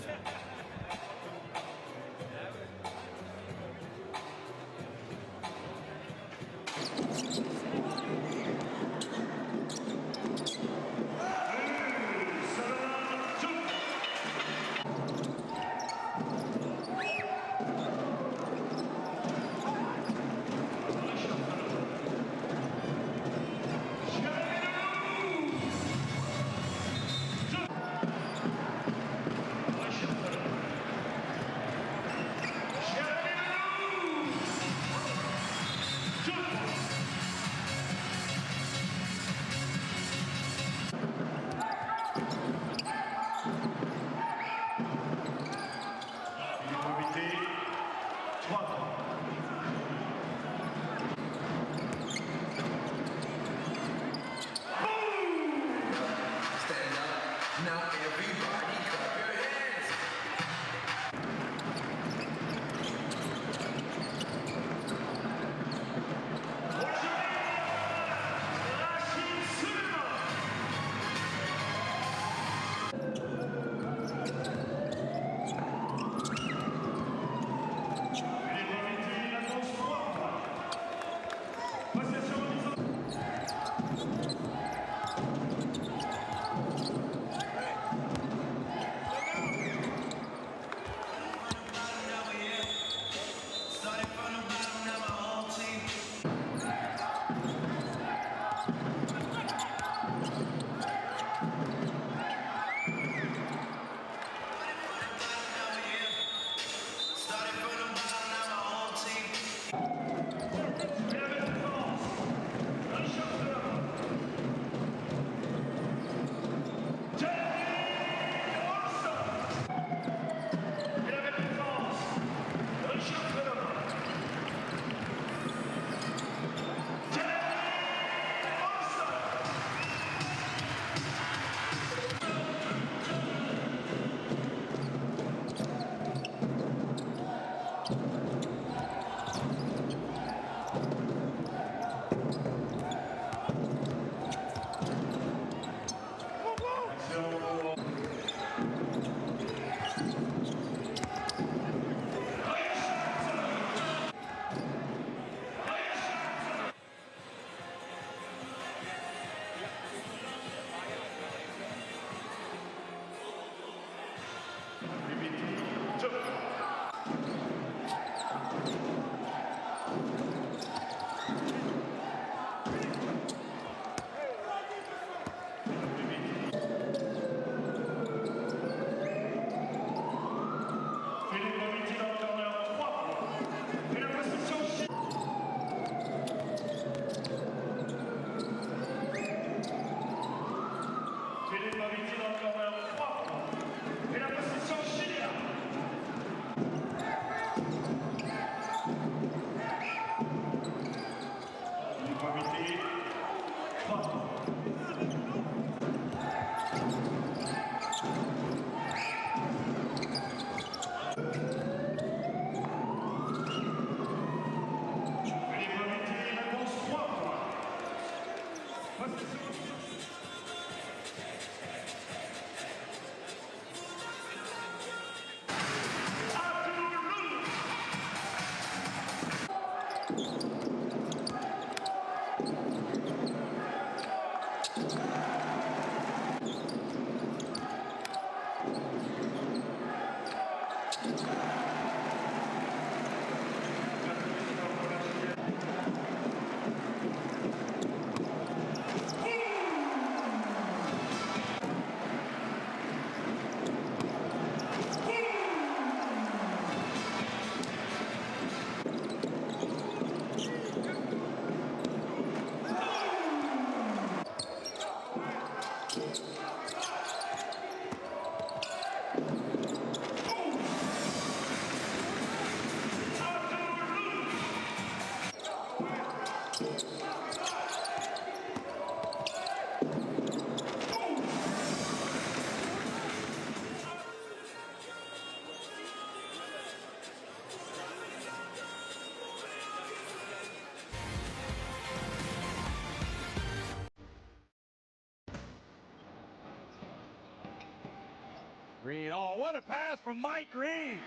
Green, oh, what a pass from Mike Green.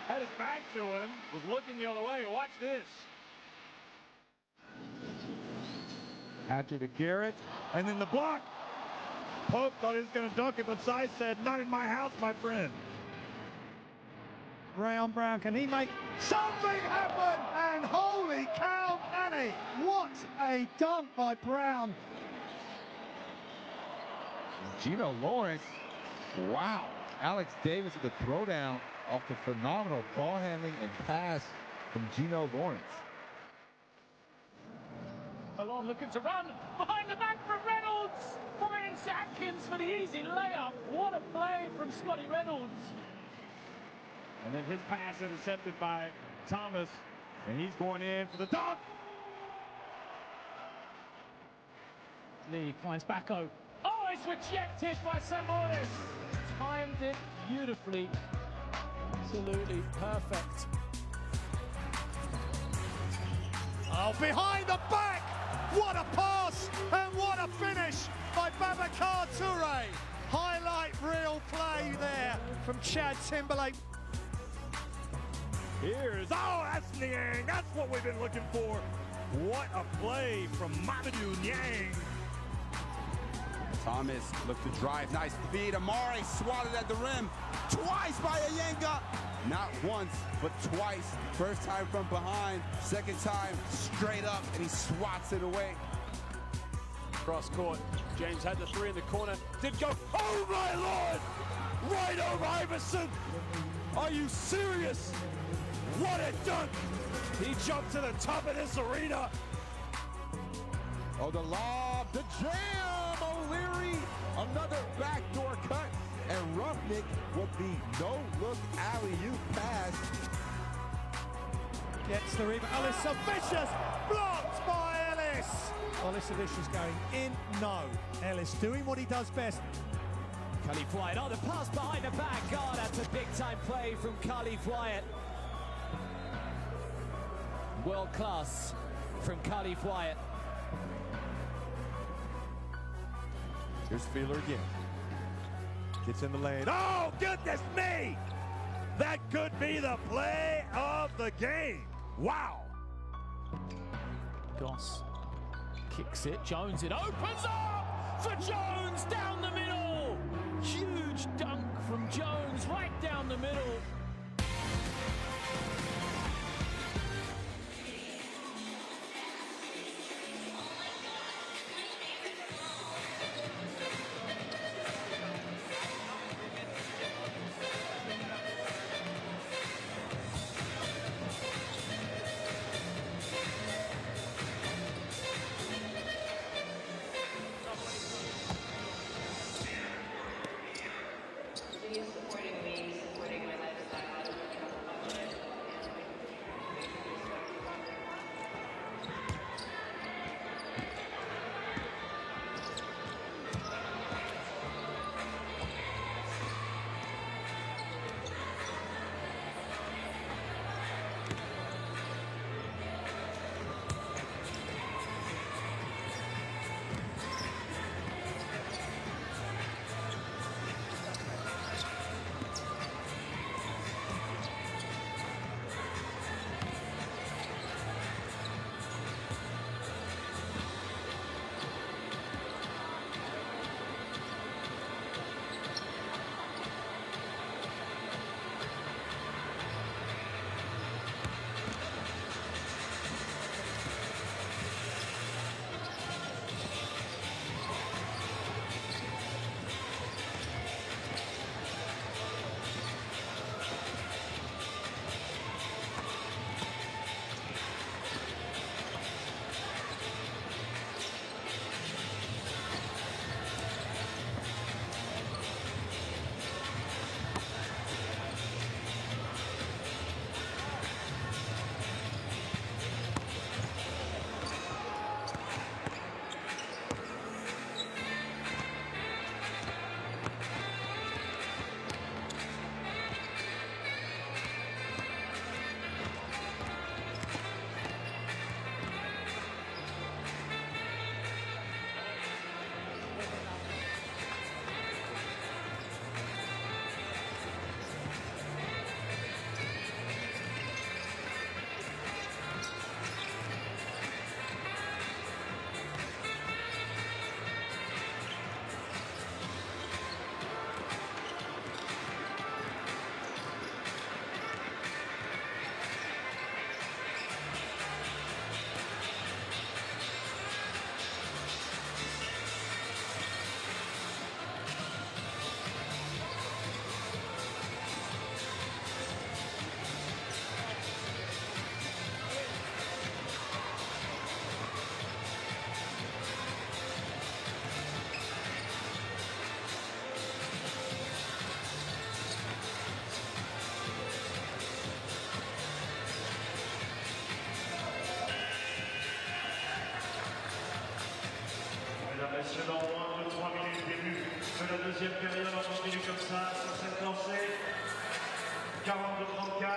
Had his back to him, was looking the other way. Watch this. Hatcher to Garrett, and then the block. Pope thought he was going to dunk it, but Sy said, not in my house, my friend. Brown, can he make something happen? And holy cow, Annie, what a dunk by Brown. Gino Lawrence, wow. Alex Davis with the throwdown off the phenomenal ball handling and pass from Gino Lawrence. Along looking to run, behind the back from Reynolds, finds Atkins for the easy layup. What a play from Scotty Reynolds. And then his pass intercepted by Thomas, and he's going in for the dunk. Lee finds Bacco. Oh, it's rejected by Sabonis. Timed it beautifully. Absolutely perfect. Oh, behind the back! What a pass and what a finish by Babacar Touré. Highlight reel play there from Chad Timberlake. Here's, oh, that's Niang. That's what we've been looking for. What a play from Mamadou Niang. Thomas looked to drive, nice feed. Amari swatted at the rim, twice by Ayenga. Not once, but twice. First time from behind, second time straight up, and he swats it away. Cross court, James had the three in the corner, did go, oh my Lord! Right over Iverson! Are you serious? What a dunk! He jumped to the top of this arena. Oh, the lob, the jam, O'Leary, another backdoor cut, and Ruffnick will be no-look alley-oop pass. Gets the rebound. Alyssa Vicious, blocked by Ellis. Alyssa Vicious going in, no. Ellis doing what he does best. Khalif Wyatt, oh, the pass behind the back. Oh, that's a big-time play from Khalif Wyatt. World class from Khalif Wyatt. Here's Feeler again. Gets in the lane. Oh, goodness me! That could be the play of the game. Wow. Goss kicks it. Jones, it opens up for Jones down the middle. Huge dunk from Jones right down the middle. Supporting me, supporting my lifestyle. que la deuxième période en continue comme ça sur cette lancée. 42-34.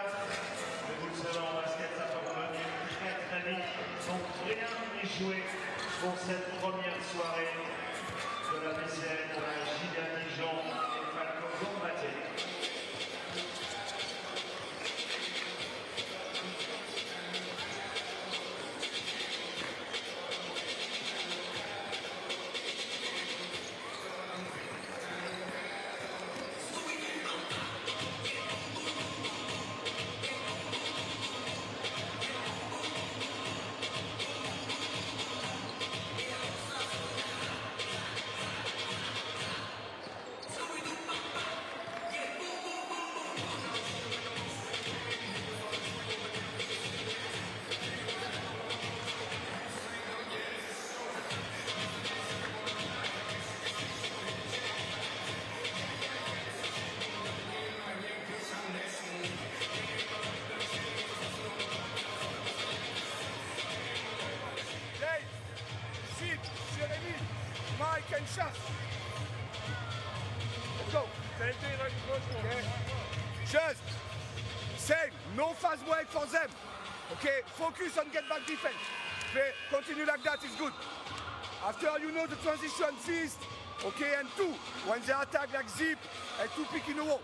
Mais vous le savez, en basket, ça peut revenir très très vite. Donc rien n'est joué pour cette première soirée de la BCN pour la JDA Dijon et Falco Szombathely. Jérémy, Mike and Chas. Let's go. Okay. Just same, no fast break for them. Okay, focus on get back defense. Okay, continue like that, it's good. After you know the transition fist, okay, and two, when they attack like zip, and two pick in a row.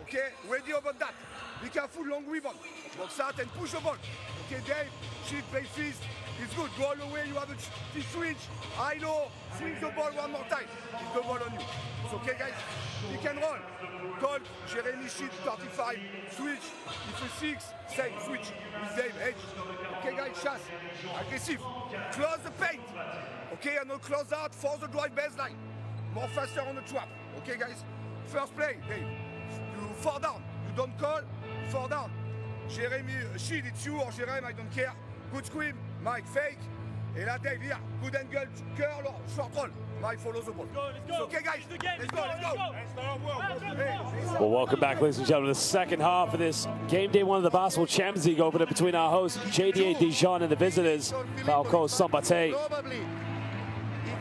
Okay, ready about that. Be careful, long rebound. Box out and push the ball. Okay, Dave, sheet, play fist. It's good. Go all the way. You have a switch. I know. Swing the ball one more time. It's the ball on you. It's okay, guys. Pick and roll. Call. Jeremy sheet 35. Switch. If a 6, same. Switch. With Dave. Edge. Okay, guys. Chas. Aggressive. Close the paint. Okay, and now close out for the drive baseline. More faster on the trap. Okay, guys. First play. Dave. You fall down. You don't call. Fall down. Jeremy, sheet, it's you or Jeremy, I don't care. Good screen. Mike, fake. Et là, Dave, here. Good angle, curl or short roll. Mike follows the ball. Let's go. It's okay, guys. Let's go. Well, welcome back, ladies and gentlemen, to the second half of this game day one of the Basketball Champions League opener between our hosts, JDA Dijon, and the visitors, Falco Szombathely.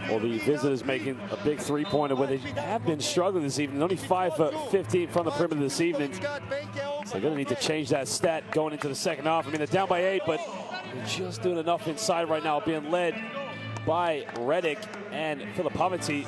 Well, the visitors making a big three-pointer where they have been struggling this evening. Only 5 for 15 from the perimeter this evening. So they're going to need to change that stat going into the second half. I mean, they're down by 8, but they're just doing enough inside right now, being led by Redick and Szombathely.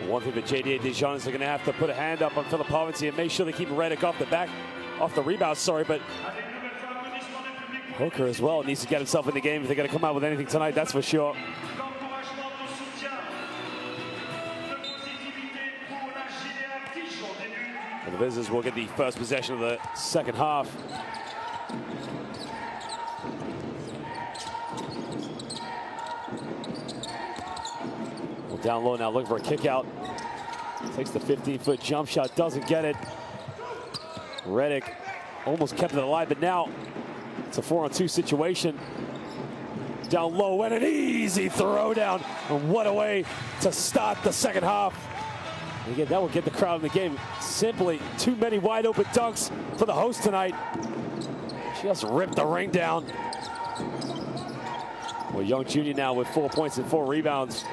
One thing that JDA Dijon is going to have to put a hand up on Szombathely and make sure they keep Redick off the rebound, but Hooker as well needs to get himself in the game if they're going to come out with anything tonight, that's for sure. And the visitors will get the first possession of the second half. Well, down low now, looking for a kick out. Takes the 15-foot jump shot, doesn't get it. Redick almost kept it alive, but now it's a 4-on-2 situation. Down low and an easy throwdown. And what a way to start the second half. And again, that will get the crowd in the game. Simply too many wide open dunks for the host tonight. Just ripped the ring down. Well, Young Jr. now with 4 points and 4 rebounds.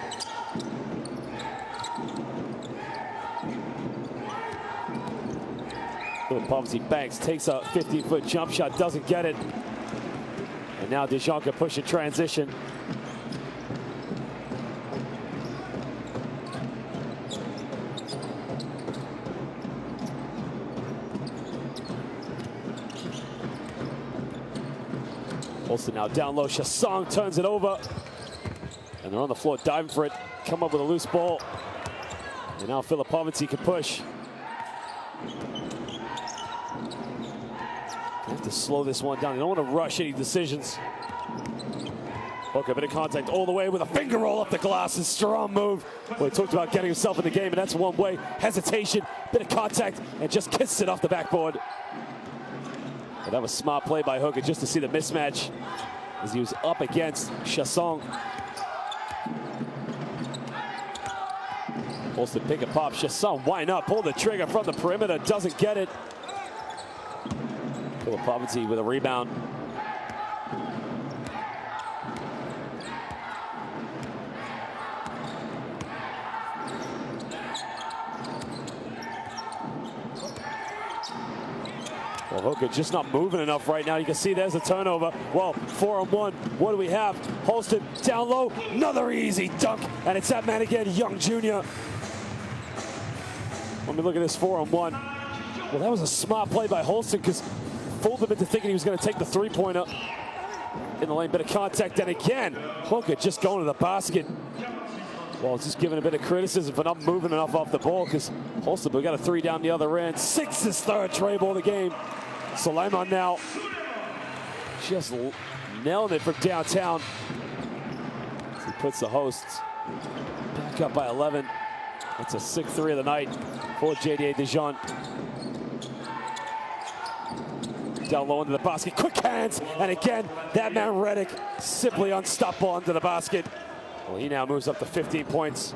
Szombathely banks, takes a 15-foot jump shot, doesn't get it. And now Dijon can push in transition. Olsen now down low, Chassang turns it over. And they're on the floor diving for it, come up with a loose ball. And now Szombathely can push. They have to slow this one down. They don't want to rush any decisions. Okay, bit of contact all the way with a finger roll up the glass. A strong move. Well, he talked about getting himself in the game, and that's one way. Hesitation, bit of contact, and just kissed it off the backboard. Well, that was smart play by Hooker just to see the mismatch. as he was up against Chasson. Holston pick and pop. Chasson wind up, pull the trigger from the perimeter, doesn't get it. Poverty with a rebound. Well, Hooker just not moving enough right now. You can see there's a turnover. Well, 4-on-1. What do we have? Holston down low. Another easy dunk. And it's that man again, Young Jr. Let me look at this 4-on-1. Well, that was a smart play by Holston because fooled him into thinking he was going to take the three-pointer in the lane. Bit of contact, and again, Hooker just going to the basket. Well, just giving a bit of criticism for not moving enough off the ball because Holston got a three down the other end. 6 his third tray ball of the game. Suleiman now just nailing it from downtown. He puts the hosts back up by 11. That's a 6th-3 of the night for JDA Dijon. Down low into the basket, quick hands, and again, that man Reddick simply unstoppable under the basket. Well, he now moves up to 15 points.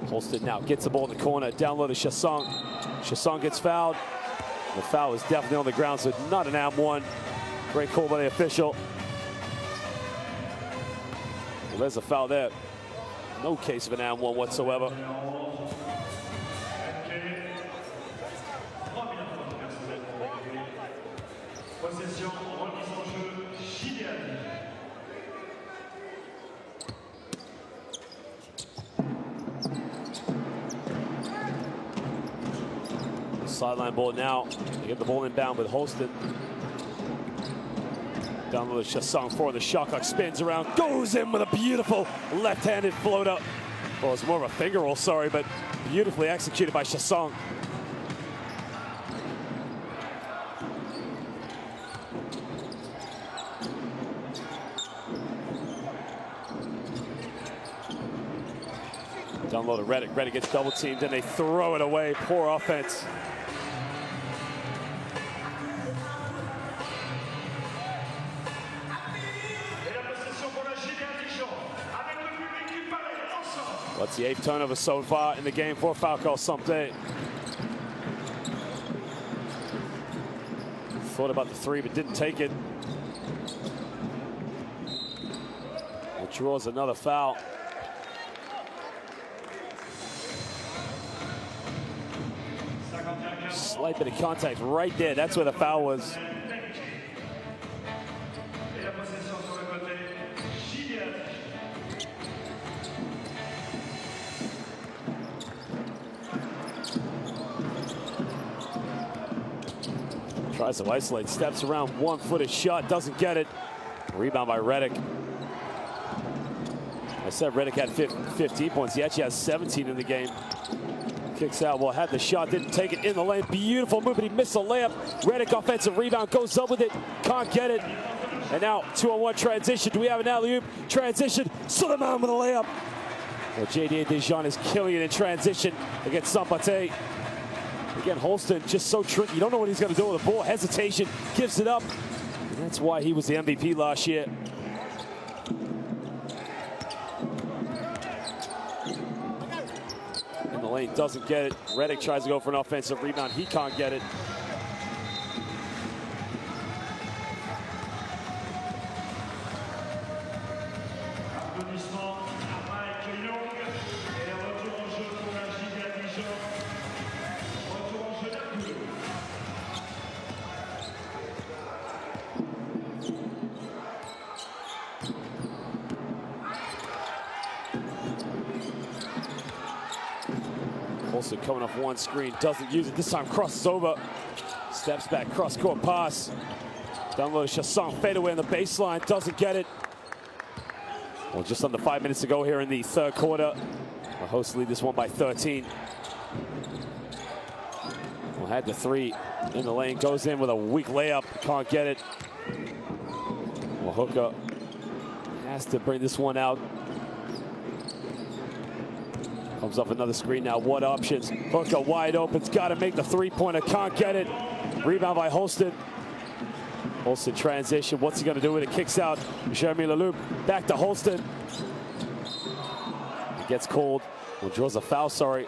Holston now gets the ball in the corner, down low to Chasson. Chasson gets fouled. The foul is definitely on the ground, so not an and-one. Great call by the official. Well, there's a foul there. No case of an and-one whatsoever. Sideline ball now. They get the ball inbound with Holston. Down low to Chasson for the shot clock, spins around, goes in with a beautiful left-handed floater. Well, it's more of a finger roll, sorry, but beautifully executed by Chasson. Down low to Reddick. Reddick gets double teamed, and they throw it away. Poor offense. That's the 8th turnover so far in the game for Falco Szombathely. Thought about the three, but didn't take it. It draws another foul. Slight bit of contact right there. That's where the foul was. Tries to isolate, steps around, one-footed shot, doesn't get it. Rebound by Reddick. I said Reddick had 15 points. He actually has 17 in the game. Kicks out, well, had the shot, didn't take it in the lane. Beautiful move, but he missed a layup. Reddick offensive rebound, goes up with it, can't get it. And now 2-on-1 transition. Do we have an alley-oop? Transition, Suleiman with a layup. Well, JDA Dijon is killing it in transition against Szombathely. Again, Holston just so tricky. You don't know what he's going to do with the ball. Hesitation, gives it up. And that's why he was the MVP last year. In the lane, doesn't get it. Reddick tries to go for an offensive rebound. He can't get it. Holston coming off one screen, doesn't use it. This time crosses over, steps back, cross-court pass. Down low to Chasson, fadeaway on the baseline, doesn't get it. Well, just under 5 minutes to go here in the third quarter. The hosts lead this one by 13. Well, had the three in the lane, goes in with a weak layup, can't get it. Well, Hooker has to bring this one out. Comes up another screen now. What options? Hooker wide open. It's got to make the three-pointer. Can't get it. Rebound by Holston. Holston transition. What's he going to do with it? Kicks out. Jeremy Leloup. Back to Holston. He gets cold. Well, draws a foul, sorry.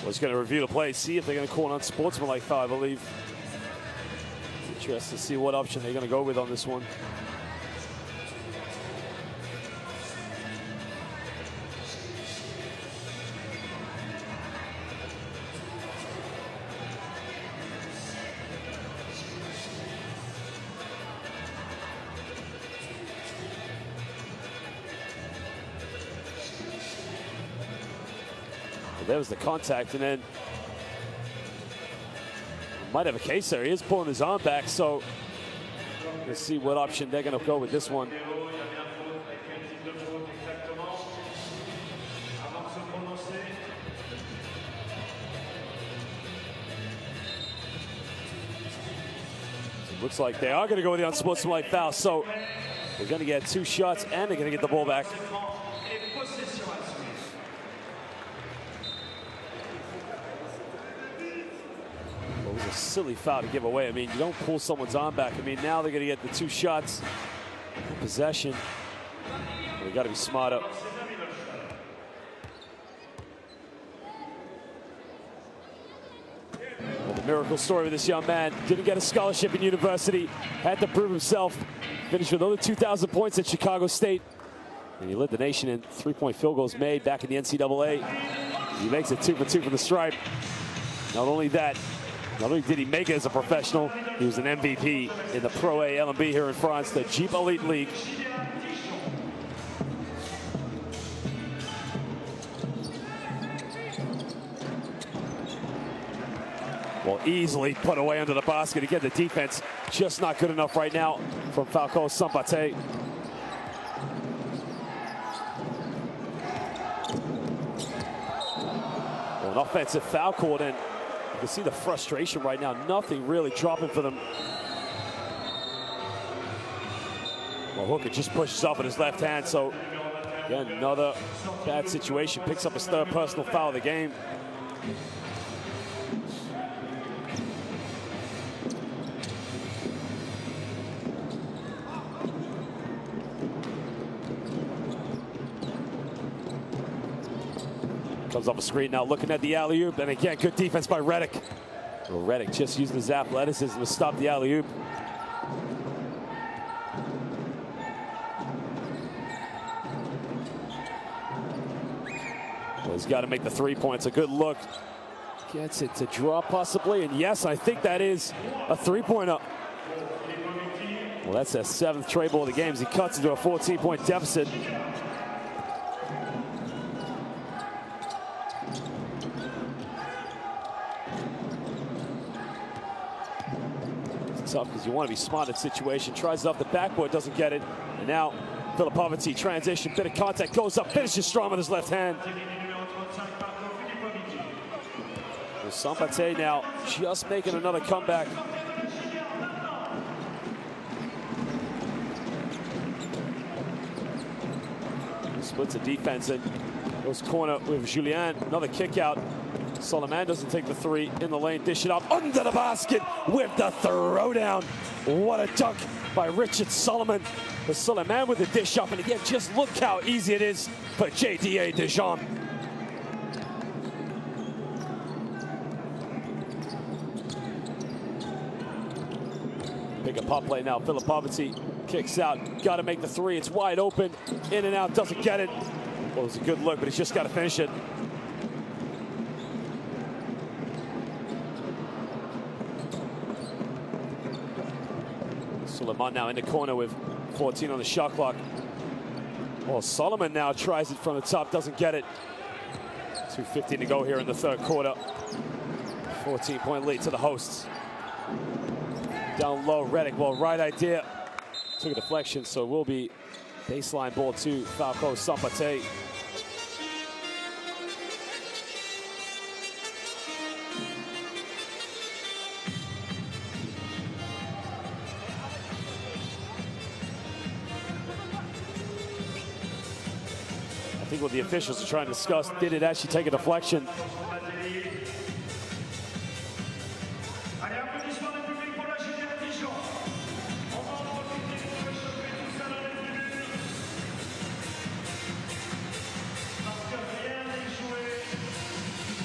Was going to review the play, see if they're going to call an unsportsmanlike foul, I believe. Interested to see what option they're going to go with on this one. There was the contact, and then might have a case there. He is pulling his arm back, so let's see what option they're going to go with this one. So it looks like they are going to go with the unsportsmanlike foul, so they're going to get 2 shots, and they're going to get the ball back. Silly foul to give away. I mean, you don't pull someone's arm back. I mean, now they're going to get the 2 shots in possession. They got to be smarter. Well, the miracle story with this young man. Didn't get a scholarship in university. Had to prove himself. Finished with over 2,000 points at Chicago State. And he led the nation in 3-point field goals made back in the NCAA. He makes it 2 for 2 from the stripe. Not only that, not only did he make it as a professional, he was an MVP in the Pro A LMB here in France, the Jeep Elite League. Well, easily put away under the basket. Again, the defense just not good enough right now from Falco Szombathely. Well, an offensive foul called in. You can see the frustration right now. Nothing really dropping for them. Well, Hooker just pushes up with his left hand. So, again, another bad situation. Picks up his 3rd personal foul of the game. Comes off a screen now, looking at the alley-oop, and again, good defense by Redick. Well, Redick just using his athleticism to stop the alley-oop. Well, he's got to make the 3 points. A good look. Gets it to draw possibly, and yes, I think that is a 3-pointer. Well, that's their 7th trade ball of the game as he cuts into a 14-point deficit. Tough because you want to be smart in situation. Tries it off the backboard, doesn't get it. And now Filipovic transition, bit of contact, goes up, finishes strong with his left hand. Well, Szombathely now just making another comeback. Splits the defense and goes corner with Julien. Another kick out. Soliman doesn't take the 3 in the lane, dish it up under the basket with the throwdown. What a dunk by Richard Solomon. The Soliman with the dish up, and again, just look how easy it is for JDA Dijon. Pick a pop play now. Filipovic kicks out, got to make the 3. It's wide open, in and out, doesn't get it. Well, it was a good look, but he's just got to finish it. Suleiman now in the corner with 14 on the shot clock. Well, Solomon now tries it from the top, doesn't get it. 2:50 to go here in the third quarter. 14-point lead to the hosts. Down low, Redick, well, right idea. Took a deflection, so it will be baseline ball to Falco Szombathely. I think what the officials are trying to discuss, did it actually take a deflection? Allez, applaudissements du public pour la JDA Dijon. On va en profiter pour réchauffer tout ça dans les tribunes. Parce que rien n'est joué.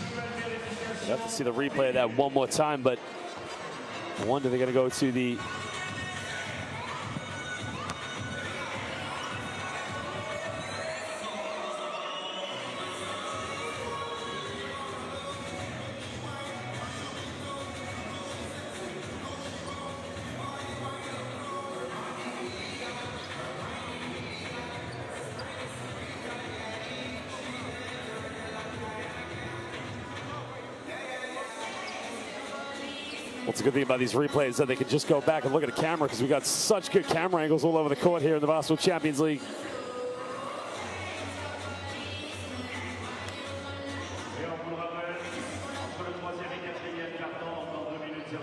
Nouvelle vérification. You have to see the replay of that one more time, but I wonder they're going to go to the What's a good thing about these replays is that they can just go back and look at the camera because we got such good camera angles all over the court here in the Basketball Champions League. Et on vous le rappelle, entre le 3e et 4e carton, dans 2 minutes 07,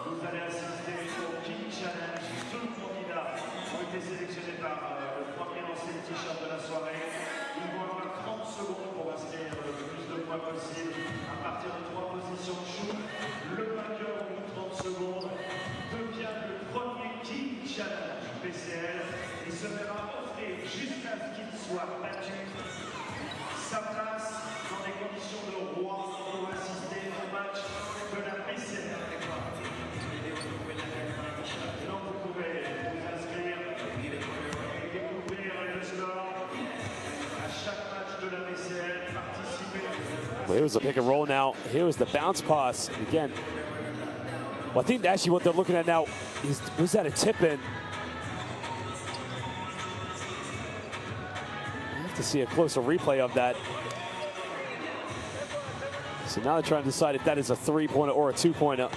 vous allez assister au King Challenge. Deux candidats ont été sélectionnés par le premier lancé de t-shirt de la soirée. Ils vont avoir 30 secondes pour inscrire le plus de points possible à partir de 3 positions de shoot. Le vainqueur au bout de 30 secondes devient le premier King Challenge PCL et se verra offrir jusqu'à ce qu'il soit battu sa place dans des conditions de roi pour assister au match de la PCL. Donc vous pouvez vous inscrire et découvrir le score à chaque match de la PCL, participer. Well, here's the pick and roll now. Here's the bounce pass. Again, well, I think actually what they're looking at now is, was that a tip in? I have to see a closer replay of that. So now they're trying to decide if that is a 3-pointer or a 2-pointer.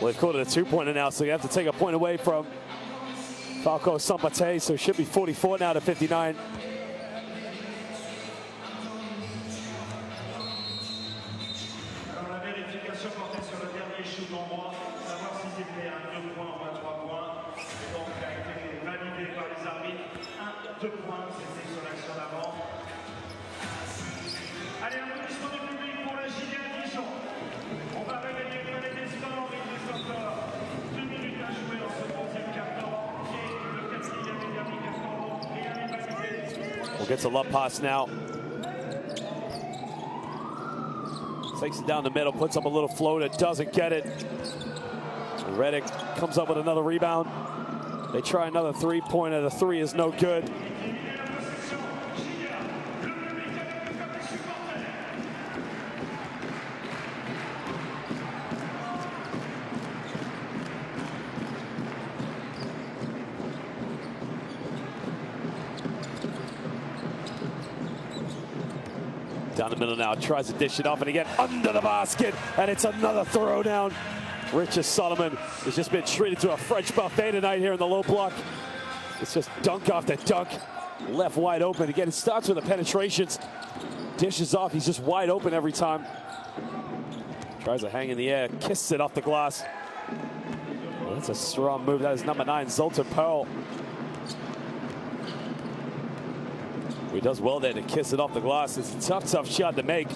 Well, they've called it a 2-pointer now, so you have to take a point away from Falco Szombathely, so it should be 44 now to 59. Alors la vérification portait sur le dernier shoot en droit, savoir si c'était un 2 points ou un 3 points. Et donc a été validé par les arbitres. 1, 2 points, c'était sur l'action d'avant. Allez, applaudissements du public pour la JDA Dijon. On va réveiller le palais des scores, il reste encore 2 minutes à jouer dans ce 3e carton. Et le 4e et dernier carton, rien n'est validé. We'll get to love pass now. Takes it down the middle, puts up a little floater, doesn't get it. Redick comes up with another rebound. They try another 3-pointer. The 3 is no good. Down the middle now, tries to dish it off, and again under the basket, and it's another throwdown. Richard Solomon has just been treated to a French buffet tonight here in the low block. It's just dunk after dunk, left wide open. Again, it starts with the penetrations, dishes off, he's just wide open every time. Tries to hang in the air, kisses it off the glass. Well, that's a strong move. That is number 9, Zoltan Pearl. He does well there to kiss it off the glass. It's a tough, tough shot to make.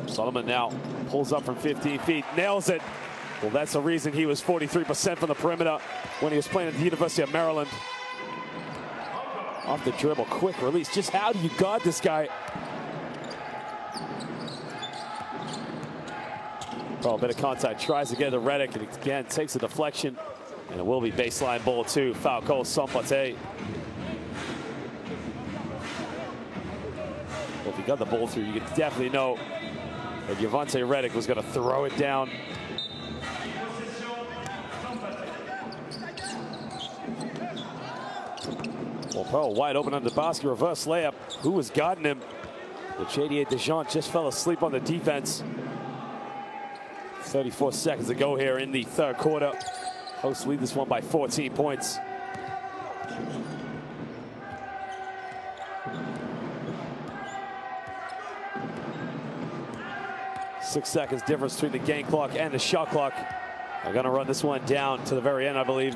Solomon now pulls up from 15 feet, nails it. Well, that's the reason he was 43% from the perimeter when he was playing at the University of Maryland. Off the dribble, quick release. Just how do you guard this guy? Oh, a bit of contact, tries to get to Redick, and again, takes a deflection. And it will be baseline ball to Falco Szombathely. Well, if you got the ball through, you could definitely know that Javonte Redick was going to throw it down. Well, Pearl wide open under the basket, reverse layup. Who was guarding him? But JDA Dijon just fell asleep on the defense. 34 seconds to go here in the third quarter. Hosts lead this one by 14 points. Six seconds difference between the game clock and the shot clock. I'm gonna run this one down to the very end, I believe.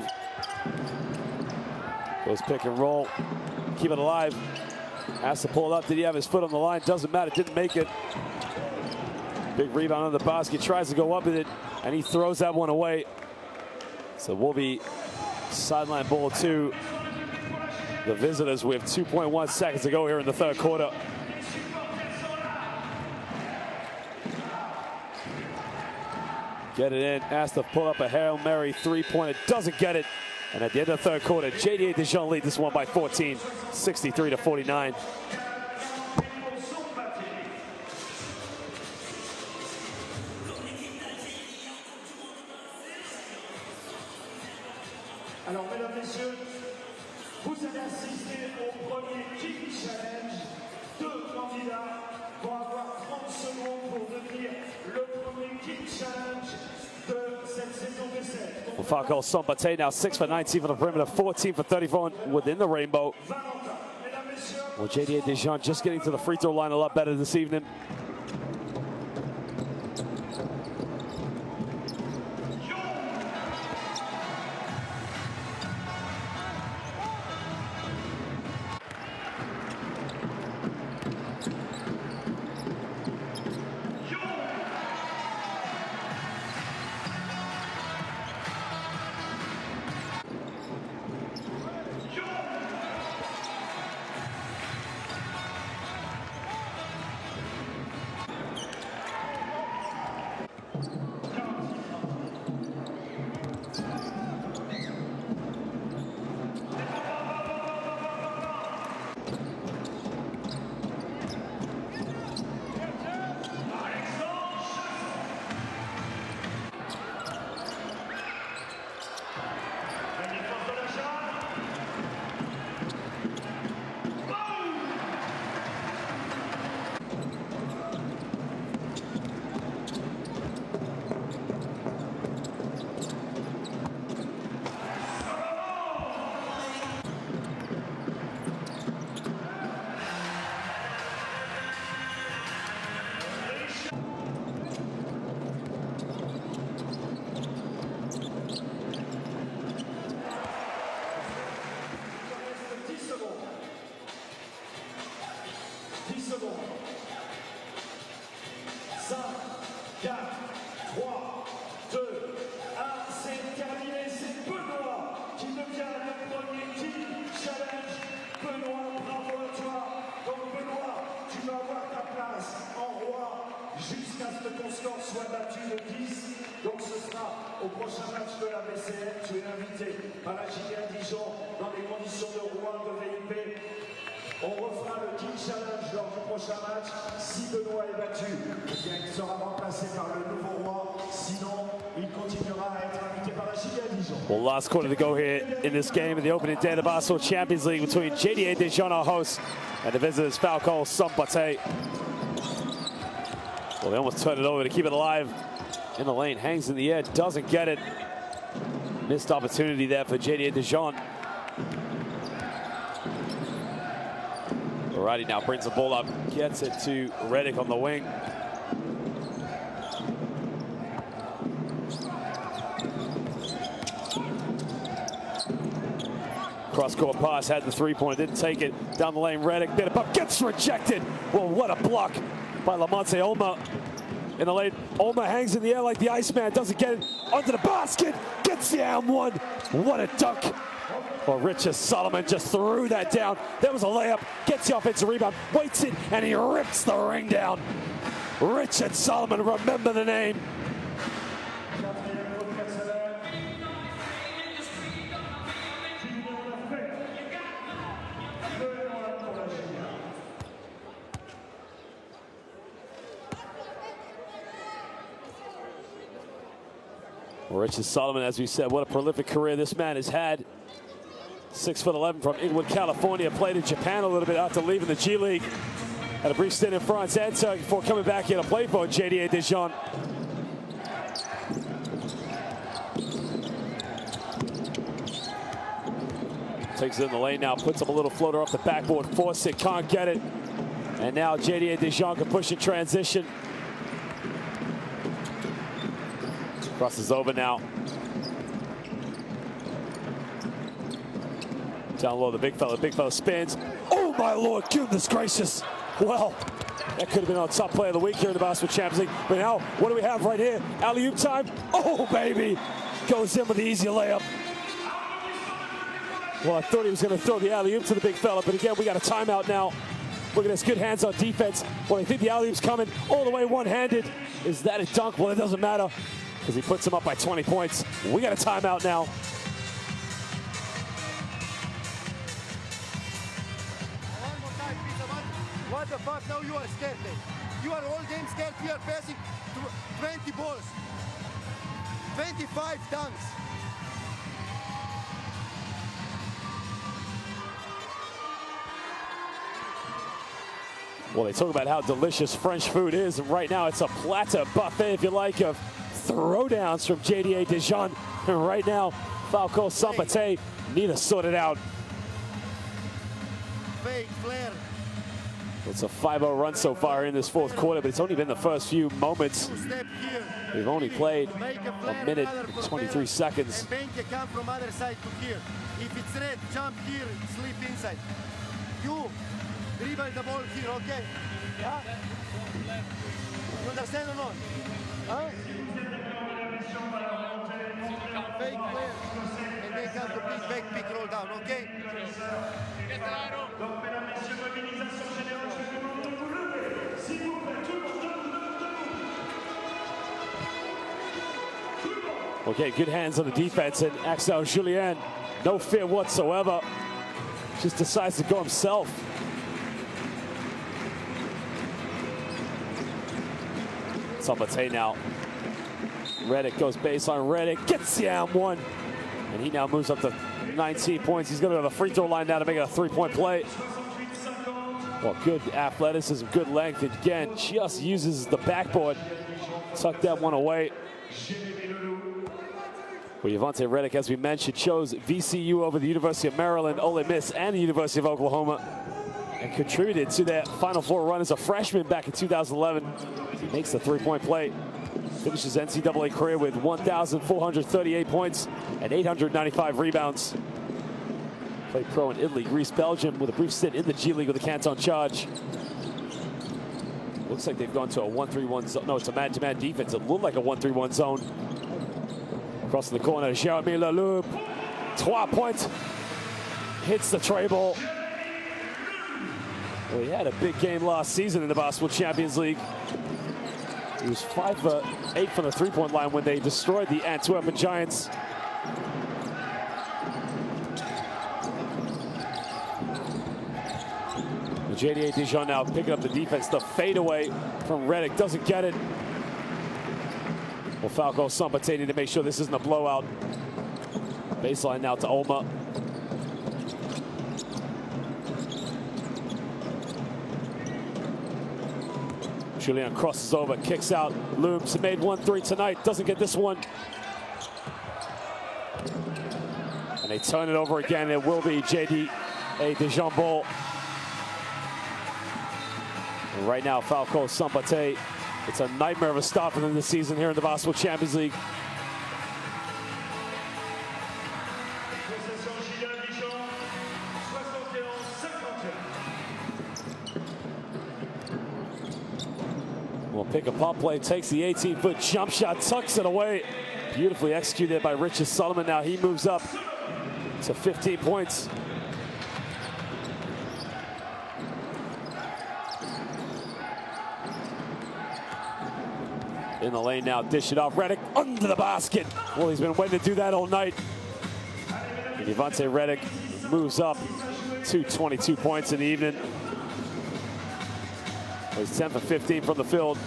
Goes pick and roll, keep it alive. Has to pull it up. Did he have his foot on the line? Doesn't matter, didn't make it. Big rebound on the basket, tries to go up with it, and he throws that one away. So we'll be sideline ball to the visitors. We have 2.1 seconds to go here in the third quarter. Get it in, has to pull up a Hail Mary three-pointer, doesn't get it. And at the end of the third quarter, JDA Dijon lead this one by 14, 63-49. Alors, mesdames, messieurs, vous allez assister au premier King Challenge. Deux candidats vont avoir 30 secondes pour devenir le premier King Challenge de cette saison d'essai. Well, Falco Szombathely now 6 for 19 from the perimeter, 14 for 34 within the rainbow. Well, JDA Dijon just getting to the free throw line a lot better this evening. Jusqu'à ce que ton score soit battu de 10, donc ce sera au prochain match de la BCN. Tu es invité par la JDA Dijon dans des conditions de roi de VIP. On refera le King Challenge lors du prochain match. Si Benoît est battu, eh bien, il sera remplacé par le nouveau roi. Sinon, il continuera à être invité par la JDA Dijon. Well, last quarter to go here in this game in the opening day of the Basketball Champions League between JDA Dijon, our hosts, and the visitors Falco Szombathely. Well, they almost turned it over to keep it alive in the lane. Hangs in the air, doesn't get it. Missed opportunity there for JDA Dijon. Alrighty, now brings the ball up, gets it to Redick on the wing. Cross-court pass, had the three-pointer, didn't take it. Down the lane, Redick, bit it up, gets rejected. Well, what a block by Lamonte Olma in the lane. Olma hangs in the air like the Iceman, doesn't get it. Under the basket, gets the and one. What a dunk. Well, Richard Solomon just threw that down. There was a layup, gets the offensive rebound, waits it, and he rips the ring down. Richard Solomon, remember the name. Well, Richard Solomon, as we said, what a prolific career this man has had. 6'11" from Inwood, California. Played in Japan a little bit after leaving the G League. Had a brief stint in France and Turkey before coming back here to play for JDA Dijon. Takes it in the lane now, puts up a little floater off the backboard, force it, can't get it. And now JDA Dijon can push in transition. Crosses over now. Down low, the big fella spins. Oh my Lord, goodness gracious. Well, that could have been our top player of the week here in the Basketball Champions League. But now, what do we have right here? Alley-oop time. Oh, baby. Goes in with the easy layup. Well, I thought he was going to throw the alley-oop to the big fella, but again, we got a timeout now. Look at this, good hands on defense. Well, I think the alley-oop's coming all the way one-handed. Is that a dunk? Well, it doesn't matter because he puts him up by 20 points. We got a timeout now. What the fuck? Now you are scared, man. You are all game scared. We are passing 20 balls. 25 dunks. Well, they talk about how delicious French food is, and right now it's a platter buffet, if you like, of throwdowns from JDA Dijon. And right now, Falco Szombathely need to sort it out. Fake flare. It's a 5-0 run so far in this fourth quarter, but it's only been the first few moments. We've only played a minute and 23 seconds. And Benke come from other side to here. If it's red, jump here, sleep inside. You dribble the ball here, okay? Huh? You understand or not? Huh? Fake flare. And they come to big back pick roll down, okay? Okay, good hands on the defense, and Axel Julien, no fear whatsoever. Just decides to go himself. Szombathely now. Redick goes baseline. Redick gets the and one. And he now moves up to 19 points. He's going to go to the free throw line now to make it a three-point play. Well, good athleticism, good length. Again, just uses the backboard. Tuck that one away. Well, Javonte Redick, as we mentioned, chose VCU over the University of Maryland, Ole Miss, and the University of Oklahoma, and contributed to that Final Four run as a freshman back in 2011. He makes the three-point play. Finishes NCAA career with 1,438 points and 895 rebounds. Played pro in Italy, Greece, Belgium, with a brief stint in the G League with the Canton Charge. Looks like they've gone to a 1-3-1 zone. No, it's a man-to-man defense. It looked like a 1-3-1 zone. Crossing the corner, Jeremy Leloup. 3 points. Hits the tray ball. Well, he had a big game last season in the Basketball Champions League. He was 5 for 8 from the three-point line when they destroyed the Antwerpen Giants. The JDA Dijon now picking up the defense. The fadeaway from Redick doesn't get it. Well, Falco Szombathely need to make sure this isn't a blowout. Baseline now to Oma. Julien crosses over, kicks out. Looms made 1-3 tonight, doesn't get this one. And they turn it over again. It will be JDA Dijon ball. And right now, Falco Szombathely, it's a nightmare of a start for them this season here in the Basketball Champions League. Well, pick a pop play, takes the 18-foot jump shot, tucks it away. Beautifully executed by Richard Solomon. Now he moves up to 15 points. In the lane now, dish it off. Redick under the basket. Well, he's been waiting to do that all night. And Javonte Redick moves up to 22 points in the evening. He's 10 for 15 from the field.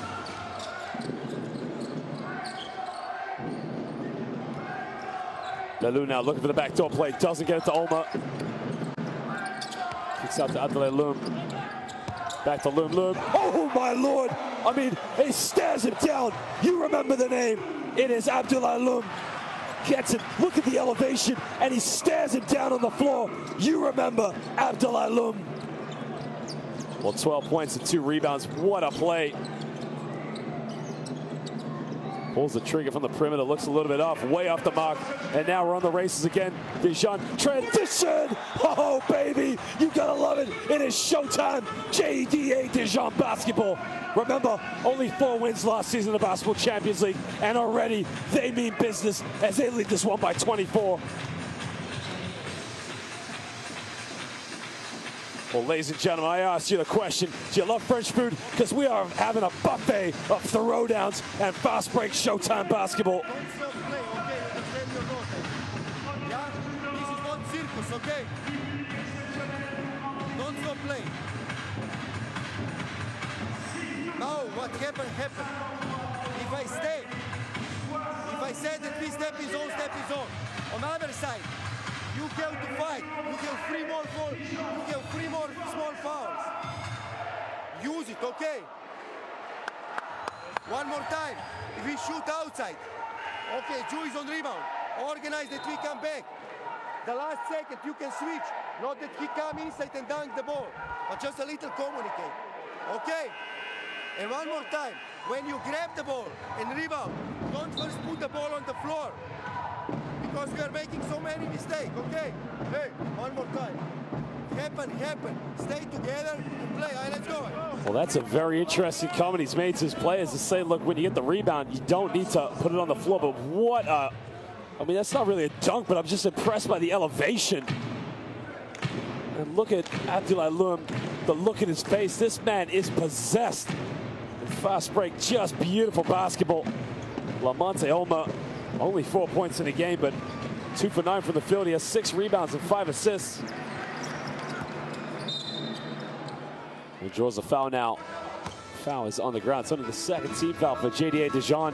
Lalou now looking for the backdoor play. Doesn't get it to Oma. Kicks out to Abdoulaye Loum. Back to Loum. Oh, my Lord. I mean, he stares him down. You remember the name. It is Abdoulaye Loum. Gets it. Look at the elevation. And he stares him down on the floor. You remember Abdoulaye Loum. Well, 12 points and 2 rebounds. What a play. Pulls the trigger from the perimeter, looks a little bit off, way off the mark. And now we're on the races again. Dijon transition. Oh, baby, you gotta love it. It is showtime. JDA Dijon basketball. Remember, only 4 wins last season in the Basketball Champions League, and already they mean business as they lead this one by 24. Well, ladies and gentlemen, I asked you the question, do you love French food? Because we are having a buffet of throwdowns and fast break showtime basketball. Don't stop play, okay? Understand your note. Yeah? This is not circus, okay? Don't stop play. Now, what happened, happened. If I stay, if I say that we step is on. On the other side, you have to fight. You have 3 more fouls. You have 3 more small fouls. Use it, okay? One more time. If we shoot outside. Okay, Ju is on rebound. Organize that we come back. The last second you can switch. Not that he come inside and dunk the ball. But just a little communicate. Okay? And one more time. When you grab the ball and rebound, don't first put the ball on the floor. Because we are making so many mistakes, okay? Hey, one more time. Happen. Stay together and play. All right, let's go. Well, that's a very interesting comment he's made to his players to say, look, when you get the rebound, you don't need to put it on the floor. But what a, I mean, that's not really a dunk, but I'm just impressed by the elevation. And look at Abdoulaye Loum, the look in his face. This man is possessed. And fast break, just beautiful basketball. Lamonte Oma, only 4 points in the game, but 2 for 9 from the field. He has 6 rebounds and 5 assists. He draws a foul now. Foul is on the ground. It's only the 2nd team foul for JDA Dijon.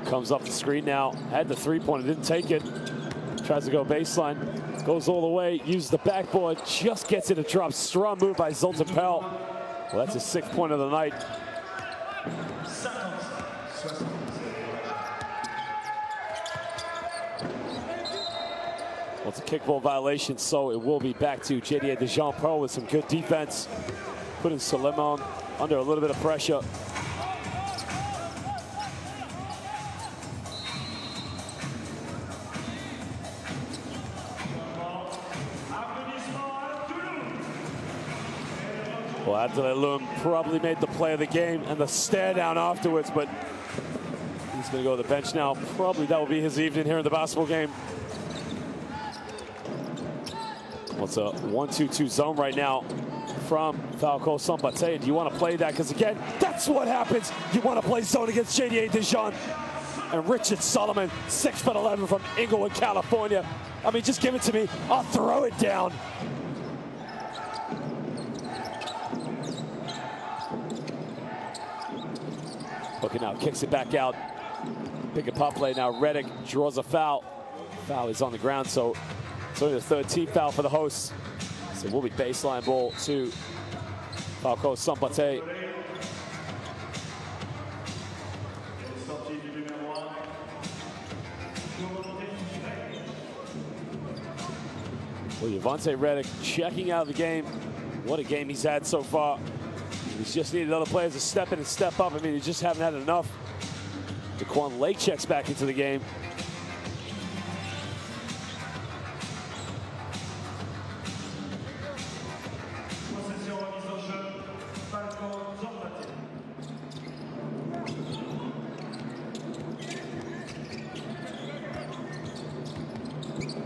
Comes up the screen now, had the 3-pointer, didn't take it. Tries to go baseline, goes all the way, uses the backboard, just gets it to drop. Strong move by Zoltan Pell. Well, that's his 6th point of the night. Well, it's a kickball violation, so it will be back to JDA Dijon Pro with some good defense. Putting Suleiman under a little bit of pressure. Well, Abdoulaye Loum probably made the play of the game and the stare down afterwards, but he's going to go to the bench now. Probably that will be his evening here in the basketball game. Well, it's a 1-2-2 zone right now from Falco Szombathely. Do you want to play that? Because again, that's what happens. You want to play zone against JDA Dijon. And Richard Solomon, 6'11" from Inglewood, California. I mean, just give it to me. I'll throw it down. Looking out, kicks it back out. Pick and pop play now. Reddick draws a foul. Foul is on the ground, so it's only the 3rd team foul for the hosts. So we'll be baseline ball to Falco Szombathely. Well, Javante Reddick checking out of the game. What a game he's had so far. He's just needed other players to step in and step up. I mean, he just haven't had enough. Daquan Lake checks back into the game.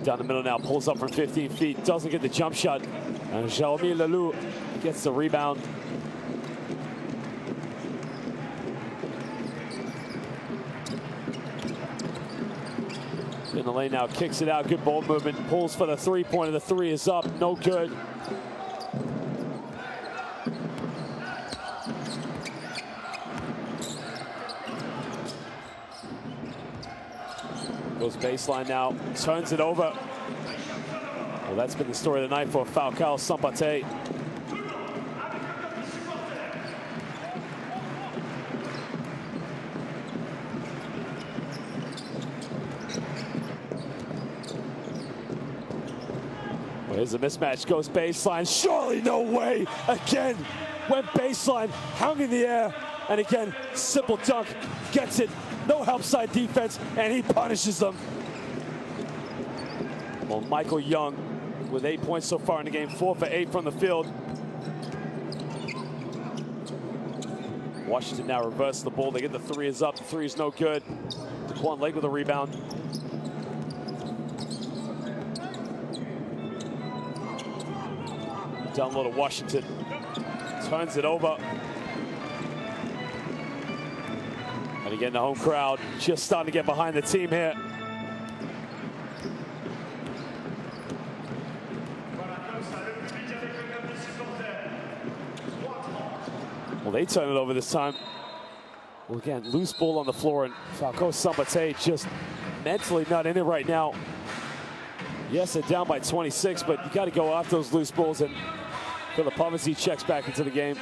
Down the middle now, pulls up from 15 feet, doesn't get the jump shot. And Jaume Lalou gets the rebound. In the lane now, kicks it out, good ball movement, pulls for the three-pointer. The three is up, no good. Goes baseline now, turns it over. Well, that's been the story of the night for Falco Szombathely. Well, here's a mismatch, goes baseline, surely no way. Again, went baseline, hung in the air, and again, simple dunk, gets it. No help side defense, and he punishes them. Well, Michael Young with 8 points so far in the game, 4 for 8 from the field. Washington now reverses the ball. They get the three is up. The three is no good. Daquan Lake with a rebound. Down low to Washington. Turns it over. And again, the home crowd just starting to get behind the team here. Well, they turn it over this time. Well, again, loose ball on the floor, and Falco Szombathely just mentally not in it right now. Yes, they're down by 26, but you got to go off those loose balls, and Philippovitsy checks back into the game.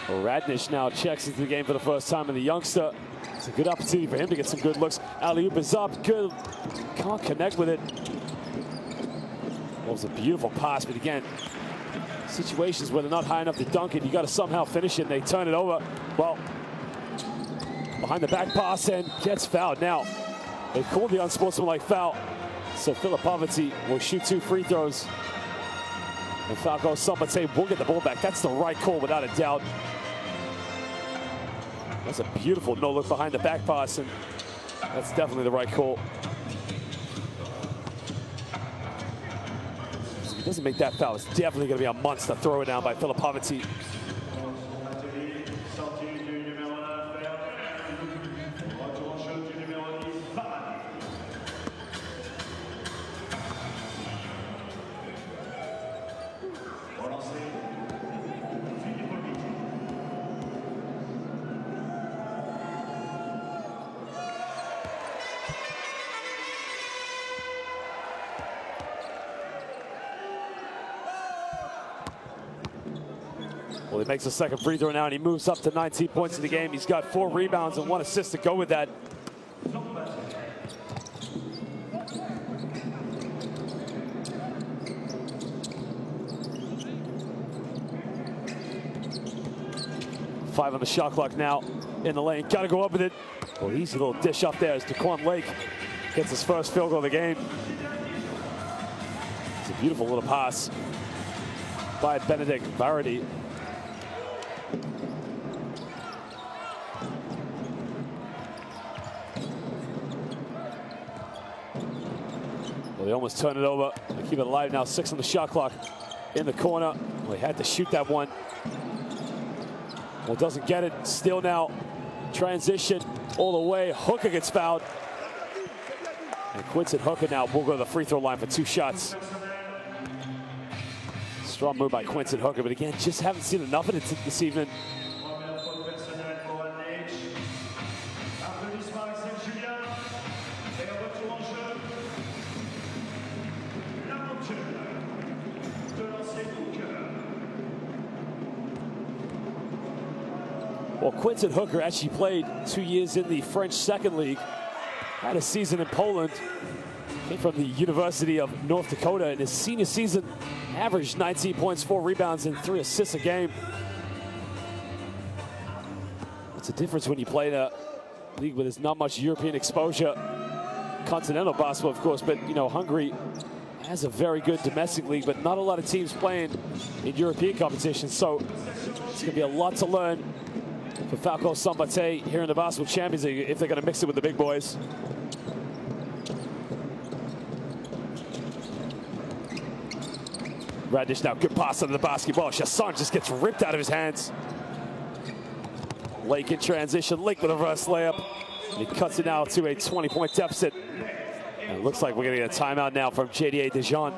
Well, Radnish now checks into the game for the first time, and the youngster, it's a good opportunity for him to get some good looks. Alley-oop is up, good, can't connect with it. Well, it was a beautiful pass, but again, situations where they're not high enough to dunk it, you got to somehow finish it, and they turn it over. Well, behind the back pass, and gets fouled. Now, they called the unsportsmanlike foul, so Philippovitsy will shoot 2 free throws. And Falco Szombathely will get the ball back. That's the right call without a doubt. That's a beautiful no-look behind the back pass, and that's definitely the right call. If he doesn't make that foul, it's definitely going to be a monster throw it down by Philippovitsy. Well, he makes a second free throw now, and he moves up to 19 points in the game. He's got 4 rebounds and 1 assist to go with that. Five on the shot clock now in the lane. Got to go up with it. Well, easy little dish up there as Daquan Lake gets his first field goal of the game. It's a beautiful little pass by Benedict Varady. Well, they almost turn it over. They keep it alive now. 6 on the shot clock in the corner. Well, he had to shoot that one. Well, doesn't get it. Still now. Transition all the way. Hooker gets fouled. And Quinton Hooker now will go to the free throw line for 2 shots. Strong move by Quinton Hooker, but again, just haven't seen enough of it this evening. Well, Quinton Hooker actually played 2 years in the French Second League, had a season in Poland, came from the University of North Dakota. In his senior season, averaged 19 points, 4 rebounds, and 3 assists a game. It's a difference when you play in a league where there's not much European exposure. Continental basketball, of course, but, you know, Hungary has a very good domestic league, but not a lot of teams playing in European competition. So it's going to be a lot to learn for Falco Szombathely here in the Basketball Champions League if they're going to mix it with the big boys. Radnish now, good pass under the basketball. Chasson just gets ripped out of his hands. Lake in transition, Lake with a reverse layup. And he cuts it now to a 20-point deficit. And it looks like we're gonna get a timeout now from JDA Dijon.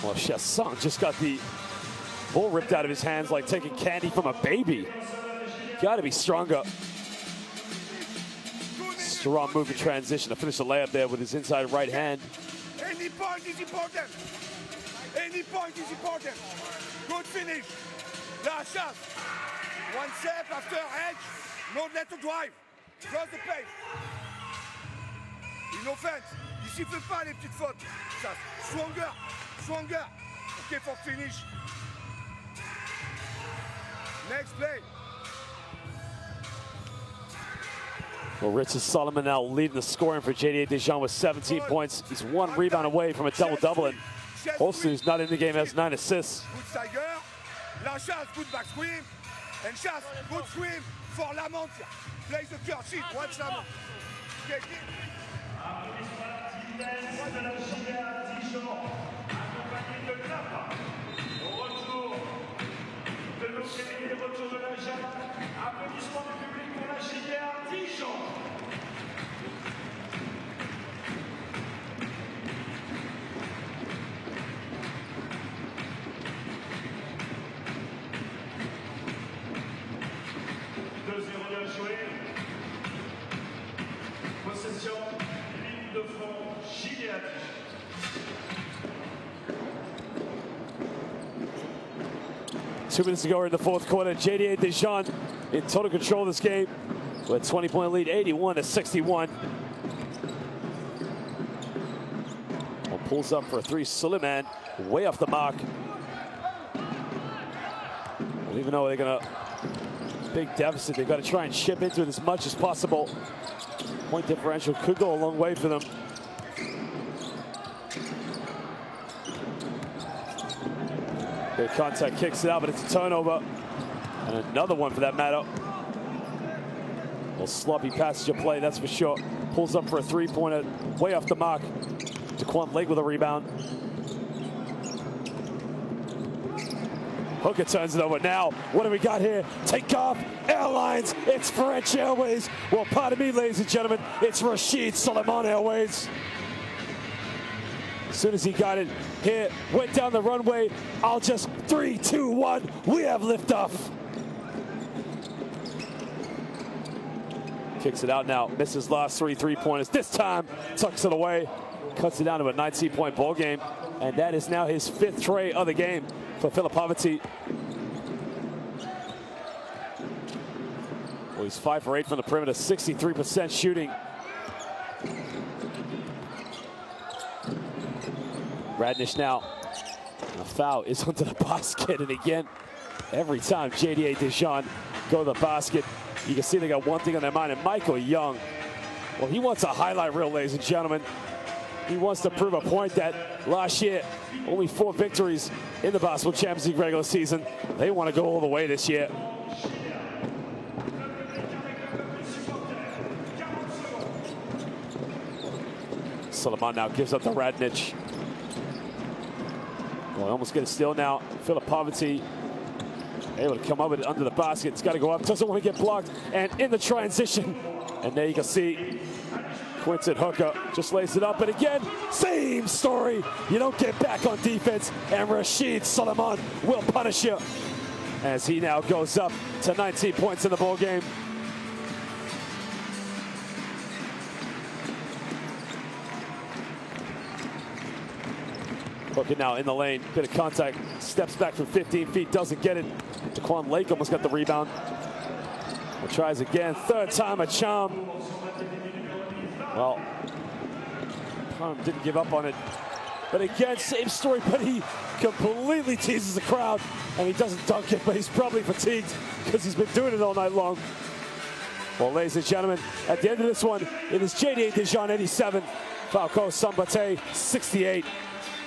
Well, Chasson just got the ball ripped out of his hands like taking candy from a baby. Gotta be stronger. Strong move in transition to finish the layup there with his inside right hand. Any point is important. Any point is important. Good finish. La chasse. One step after edge. No net to drive. Cross the pace. Une offense. Il siffle pas les petites fautes. Chasse. Stronger. Stronger. Okay for finish. Next play. Well, Richard Solomon now leading the scoring for JDA Dijon with 17 points. He's one rebound away from a double-double. And Holston, who's not in the game, has 9 assists. Good Tiger. La chasse, good back swim. And chasse, good swim for Lamont. Place the cœur sheet. Watch Lamont. Okay. Vitesse de la JDA Dijon, accompagné de Napa. Au retour de l'Océanie, retour de la Jamaïque. Applaudissements du public pour la JDA Dijon. Possession, ligne de fond, JDA Dijon. Two minutes to go in the fourth quarter. JDA Dijon in total control of this game with a 20-point lead, 81-61. Well, pulls up for a three. Suleiman way off the mark. Well, even though they're gonna big deficit, they've got to try and chip into it as much as possible. Point differential could go a long way for them. Good contact, kicks it out, but it's a turnover. And another one for that matter. Well, sloppy passage of play, that's for sure. Pulls up for a three-pointer, way off the mark. Daquan Lake with a rebound. Hooker turns it over now. What do we got here? Take off Airlines. It's French Airways. Well, pardon me, ladies and gentlemen. It's Rashid Solomon Airways. As soon as he got it here, went down the runway. I'll just 3, 2, 1. We have liftoff. Kicks it out now. Misses last three-pointers. This time, tucks it away. Cuts it down to a 19-point ball game. And that is now his 5th tray of the game for Filipovici. Well, he's 5 for 8 from the perimeter, 63% shooting. Radnish now. A foul is onto the basket, and again, every time JDA Dijon go to the basket, you can see they got one thing on their mind, and Michael Young, well, he wants a highlight reel, ladies and gentlemen. He wants to prove a point that last year, only 4 victories in the Basketball Champions League regular season. They want to go all the way this year. Solomon now gives up to Radnič. Well, almost get a steal now. Filipovici able to come up with it under the basket. It's got to go up. Doesn't want to get blocked. And in the transition. And there you can see Quinton Hooker just lays it up. And again, same story. You don't get back on defense. And Rashid Solomon will punish you as he now goes up to 19 points in the ball game. Hooker now in the lane, bit of contact, steps back from 15 feet, doesn't get it. Daquan Lake almost got the rebound. Well, tries again, 3rd time a charm. Well, Palm didn't give up on it. But again, same story, but he completely teases the crowd, and he doesn't dunk it, but he's probably fatigued because he's been doing it all night long. Well, ladies and gentlemen, at the end of this one, it is JDA Dijon 87, Falco Szombathely 68.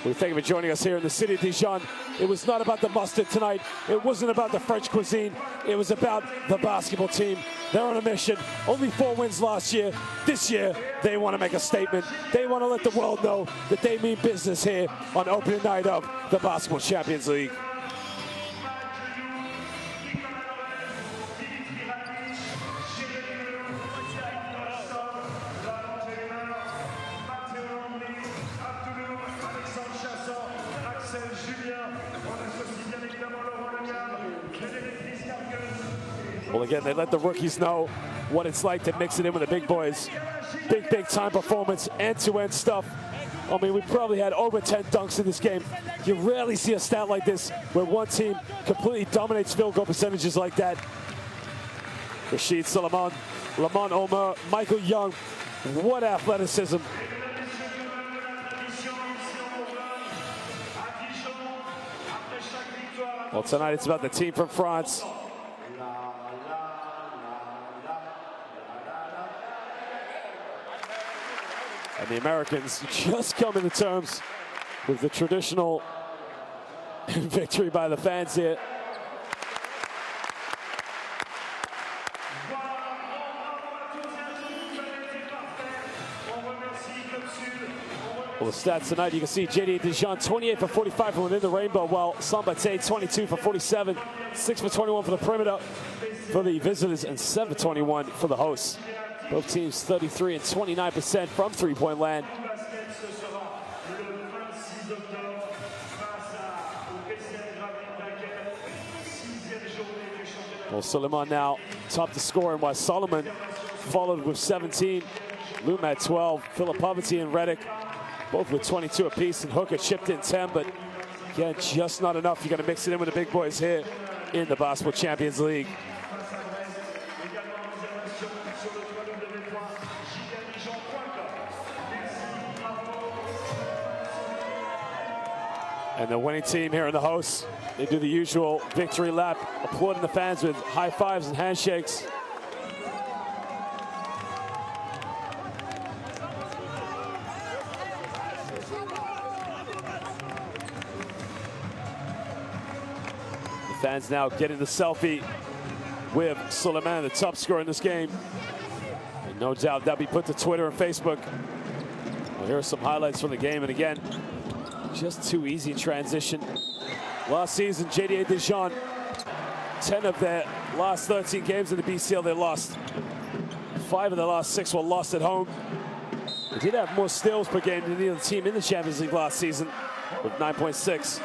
We thank you for joining us here in the city of Dijon. It was not about the mustard tonight. It wasn't about the French cuisine. It was about the basketball team. They're on a mission. Only 4 wins last year. This year, they want to make a statement. They want to let the world know that they mean business here on opening night of the Basketball Champions League. Well, again, they let the rookies know what it's like to mix it in with the big boys. Big time performance, end-to-end stuff. I mean, we probably had over 10 dunks in this game. You rarely see a stat like this where one team completely dominates field goal percentages like that. Rashid Suleiman, Lamont Omer, Michael Young. What athleticism. Well, tonight it's about the team from France. And the Americans just coming to terms with the traditional victory by the fans here. Well, the stats tonight, you can see JDA Dijon 28 for 45 from within the rainbow, while Szombathely 22 for 47, 6 for 21 for the perimeter for the visitors, and 7 for 21 for the hosts. Both teams 33 and 29% from three-point land. Well, Suleiman now top to score, and while Solomon followed with 17. Loom at 12. Filipovity and Redick both with 22 apiece, and Hooker chipped in 10, but again, just not enough. You got to mix it in with the big boys here in the Basketball Champions League. And the winning team here in the hosts, they do the usual victory lap, applauding the fans with high fives and handshakes. The fans now getting the selfie with Suleiman, the top scorer in this game. And no doubt that'll be put to Twitter and Facebook. Well, here are some highlights from the game, and again, just too easy in transition. Last season, JDA Dijon, 10 of their last 13 games in the BCL they lost. 5 of the last 6 were lost at home. They did have more steals per game than any other team in the Champions League last season with 9.6.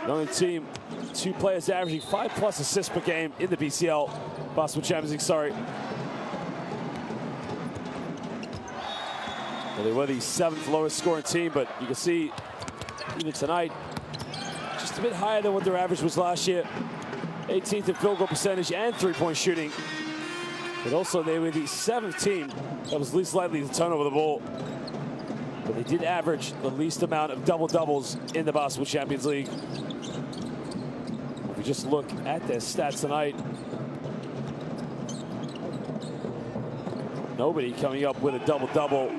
The only team, 2 players averaging 5+ assists per game in the BCL, Basketball Champions League, sorry. Well, they were the 7th lowest scoring team, but you can see even tonight, just a bit higher than what their average was last year. 18th in field goal percentage and three-point shooting. But also they were the 7th team that was least likely to turn over the ball. But they did average the least amount of double-doubles in the Basketball Champions League. If we just look at their stats tonight, nobody coming up with a double-double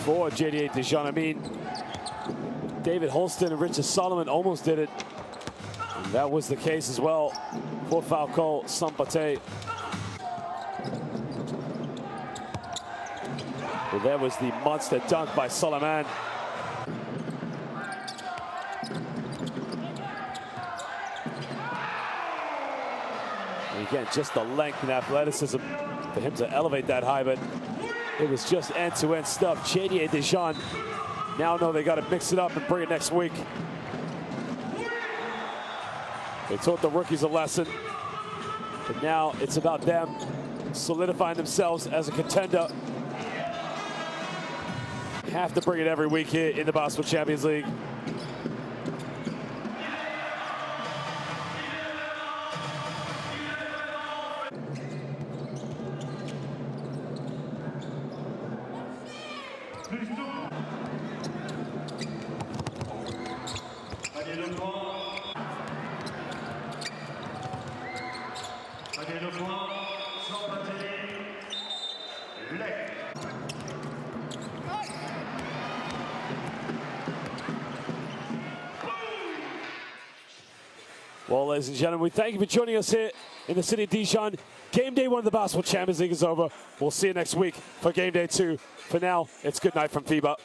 for JDA Dijon. I mean, David Holston and Richard Solomon almost did it. And that was the case as well for Falco Szombathely. Well, there was the monster dunk by Suleiman. And again, just the length and athleticism for him to elevate that high, but it was just end-to-end stuff. JDA Dijon now know they got to mix it up and bring it next week. They taught the rookies a lesson, but now it's about them solidifying themselves as a contender. Have to bring it every week here in the Basketball Champions League. Well, ladies and gentlemen, we thank you for joining us here in the city of Dijon. Game day 1 of the Basketball Champions League is over. We'll see you next week for game day 2. For now, it's good night from FIBA.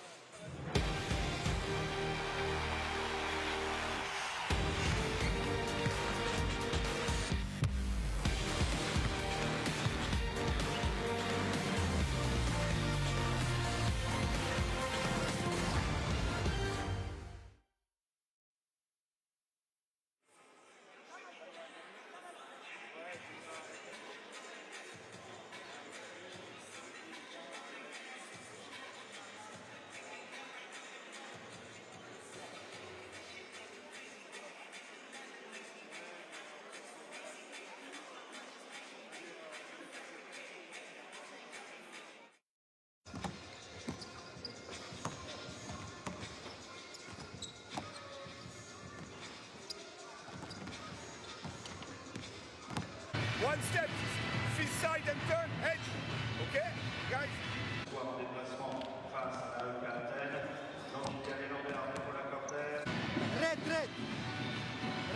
One step, this side and turn, edge. Okay, guys?